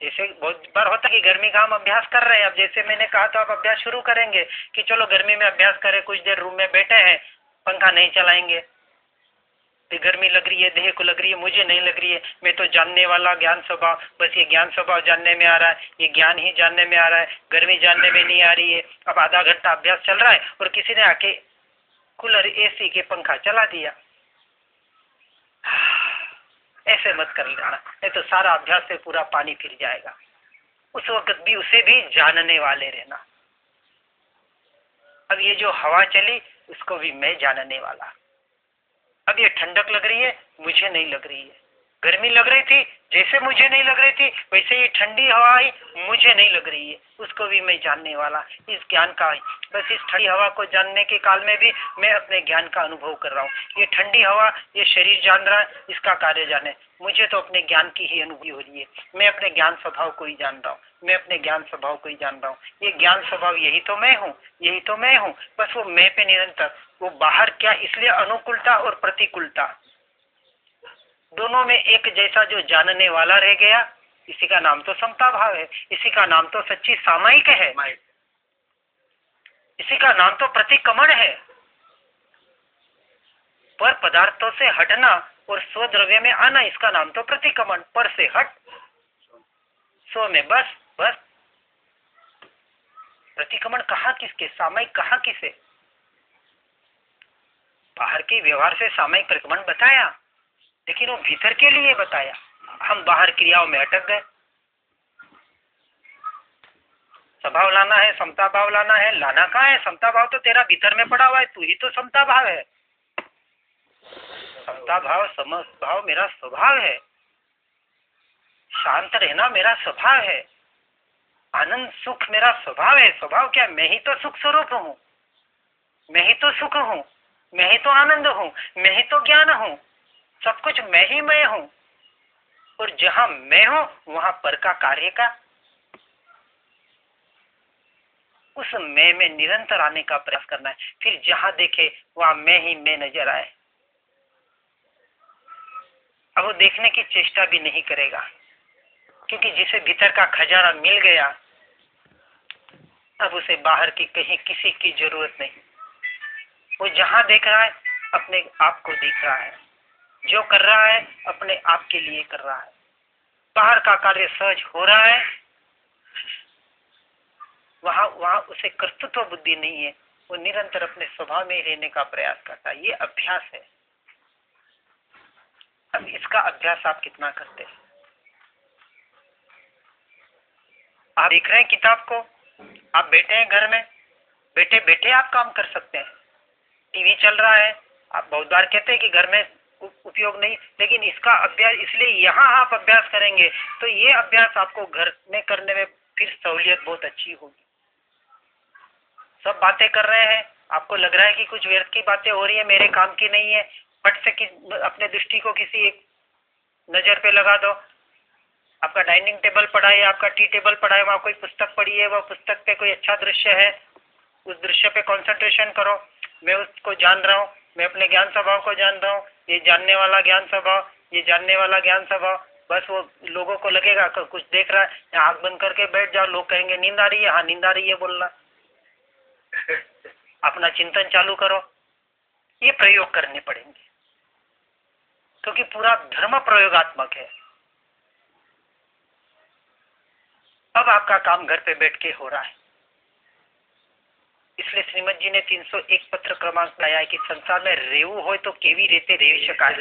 A: जैसे बहुत बार होता है कि गर्मी का हम अभ्यास कर रहे हैं, अब जैसे मैंने कहा तो आप अभ्यास शुरू करेंगे कि चलो गर्मी में अभ्यास करें, कुछ देर रूम में बैठे हैं, पंखा नहीं चलाएंगे। गर्मी लग रही है, देह को लग रही है, मुझे नहीं लग रही है, मैं तो जानने वाला ज्ञान स्वभाव, बस ये ज्ञान स्वभाव जानने में आ रहा है, ये ज्ञान ही जानने में आ रहा है, गर्मी जानने में नहीं आ रही है। अब आधा घंटा अभ्यास चल रहा है और किसी ने आके कूलर एसी के पंखा चला दिया। ऐसे मत कर लेना, नहीं तो सारा अभ्यास से पूरा पानी फिर जाएगा। उस वक्त भी उसे भी जानने वाले रहना। अब ये जो हवा चली उसको भी मैं जानने वाला। अब ये ठंडक लग रही है, मुझे नहीं लग रही है, गर्मी लग रही थी, जैसे मुझे नहीं लग रही थी वैसे ही ठंडी हवा आई, मुझे नहीं लग रही है, उसको भी मैं जानने वाला, इस ज्ञान का है। बस इस ठंडी हवा को जानने के काल में भी मैं अपने ज्ञान का अनुभव कर रहा हूँ। ये ठंडी हवा, ये शरीर जान रहा है, इसका कार्य जाने, मुझे तो अपने ज्ञान की ही अनुभूति हो रही है। मैं अपने ज्ञान स्वभाव को ही जान रहा हूँ, मैं अपने ज्ञान स्वभाव को ही जान रहा हूँ। ये ज्ञान स्वभाव यही तो मैं हूँ, यही तो मैं हूँ। बस वो मैं पे निरंतर, वो बाहर क्या, इसलिए अनुकूलता और प्रतिकूलता दोनों में एक जैसा जो जानने वाला रह गया, इसी का नाम तो समता भाव है, इसी का नाम तो सच्ची सामायिक है, इसी का नाम तो प्रतिक्रमण है। पर पदार्थों से हटना और स्वद्रव्य में आना, इसका नाम तो प्रतिक्रमण। पर से हट, स्व में बस, बस प्रतिक्रमण कहाँ किसके, सामायिक कहाँ किसे? बाहर के व्यवहार से सामायिक प्रतिक्रमण बताया, लेकिन वो भीतर के लिए बताया। हम बाहर क्रियाओं में अटक गए। स्वभाव लाना है, समता भाव लाना है, लाना कहाँ है? समता भाव तो तेरा भीतर में पड़ा हुआ है, तू ही तो समता भाव है। समता भाव, समभाव मेरा स्वभाव है, शांत रहना मेरा स्वभाव है, आनंद सुख मेरा स्वभाव है। स्वभाव क्या? मैं ही तो सुख स्वरूप हूँ, मैं ही तो सुख हूँ, मैं ही तो आनंद हूँ, मैं ही तो ज्ञान हूँ, सब कुछ मैं ही मैं हूँ। और जहां मैं हूं वहां पर का कार्य का, उस मैं निरंतर आने का प्रयास करना है। फिर जहां देखे वहां मैं ही मैं नजर आए। अब वो देखने की चेष्टा भी नहीं करेगा, क्योंकि जिसे भीतर का खजाना मिल गया, अब उसे बाहर की कहीं किसी की जरूरत नहीं। वो जहां देख रहा है अपने आप को देख रहा है, जो कर रहा है अपने आप के लिए कर रहा है। बाहर का कार्य सहज हो रहा है, वहां उसे कर्तृत्व बुद्धि नहीं है, वो निरंतर अपने स्वभाव में रहने का प्रयास करता है। ये अभ्यास है। अब इसका अभ्यास आप कितना करते हैं? आप देख रहे हैं किताब को, आप बैठे हैं घर में, बैठे बैठे आप काम कर सकते हैं। टीवी चल रहा है, आप बहुत बार कहते हैं कि घर में उपयोग नहीं, लेकिन इसका अभ्यास, इसलिए यहाँ आप अभ्यास करेंगे तो ये अभ्यास आपको घर में करने में फिर सहूलियत बहुत अच्छी होगी। सब बातें कर रहे हैं, आपको लग रहा है कि कुछ व्यर्थ की बातें हो रही है, मेरे काम की नहीं है, फट से अपने दृष्टि को किसी एक नजर पे लगा दो। आपका डाइनिंग टेबल पड़ा है, आपका टी टेबल पड़ा है, वहां कोई पुस्तक पड़ी है, वह पुस्तक पे कोई अच्छा दृश्य है, उस दृश्य पे कंसंट्रेशन करो। मैं उसको जान रहा हूँ, मैं अपने ज्ञान स्वभाव को जान रहा हूँ, ये जानने वाला ज्ञान स्वभाव, ये जानने वाला ज्ञान स्वभाव। बस वो लोगों को लगेगा कुछ देख रहा है, आंख बंद करके बैठ जाओ, लोग कहेंगे नींद आ रही है, हाँ नींद आ रही है बोलना। अपना चिंतन चालू करो। ये प्रयोग करने पड़ेंगे, क्योंकि पूरा धर्म प्रयोगात्मक है। अब आपका काम घर पे बैठ के हो रहा है। इसलिए श्रीमद जी ने 301 पत्र क्रमांक बताया है कि संसार में रेवू हो तो केवी रेते रेवी शकाय,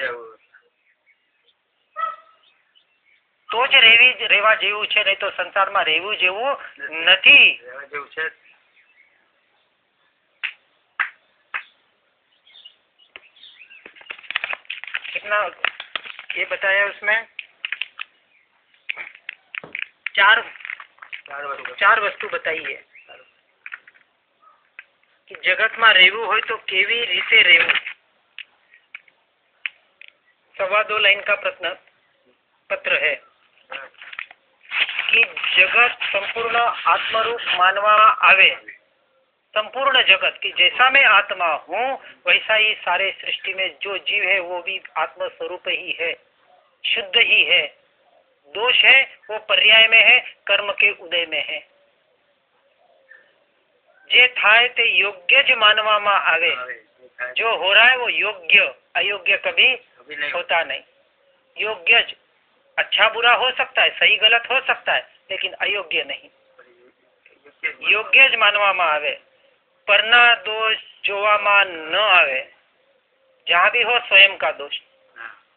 A: तो ज रेवा जेवू छे, नहीं तो संसार में रेवू जेवू नहीं। कितना ये बताया उसमें? चार वस्तु बताई है कि जगत में रेवू हो तो केवी रीते रेवू। 2.25 लाइन का प्रश्न पत्र है कि जगत संपूर्ण आत्मरूप मानवा आवे, संपूर्ण जगत की जैसा मैं आत्मा हूँ वैसा ही सारे सृष्टि में जो जीव है वो भी आत्म स्वरूप ही है, शुद्ध ही है। दोष है वो पर्याय में है, कर्म के उदय में है। जे थाय ते योग्य ज मानवामा आवे, जो हो रहा है वो योग्य, अयोग्य कभी होता नहीं। योग्य अच्छा बुरा हो सकता है, सही गलत हो सकता है, लेकिन अयोग्य नहीं। योग्य ज मानवामा आवे, परना दोष जोवामा न आवे। जहां भी हो स्वयं का दोष,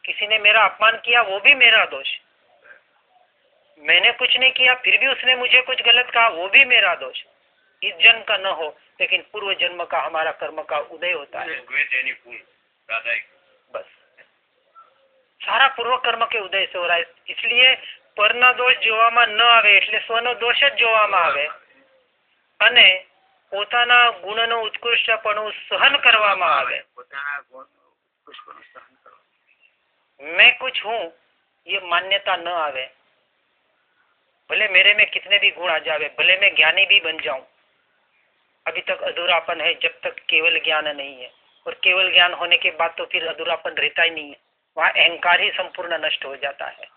A: किसी ने मेरा अपमान किया वो भी मेरा दोष, मैंने कुछ नहीं किया फिर भी उसने मुझे कुछ गलत कहा वो भी मेरा दोष। इस जन्म का न हो, लेकिन पूर्व जन्म का हमारा कर्म का उदय होता है। बस सारा पूर्व कर्म के उदय से हो रहा है। इसलिए પરનો દોષ જોવામાં ન આવે એટલે સ્વનો દોષ જ જોવામાં આવે અને પોતાના ગુણનો ઉત્કૃષ્ટપણું સહન કરવામાં આવે। मैं कुछ हूँ ये मान्यता न आवे। भले मेरे में कितने भी गुण आ जावे, भले मैं ज्ञानी भी बन जाऊं, अभी तक अधूरापन है जब तक केवल ज्ञान नहीं है। और केवल ज्ञान होने के बाद तो फिर अधूरापन रहता ही नहीं है, वहाँ अहंकार ही संपूर्ण नष्ट हो जाता है।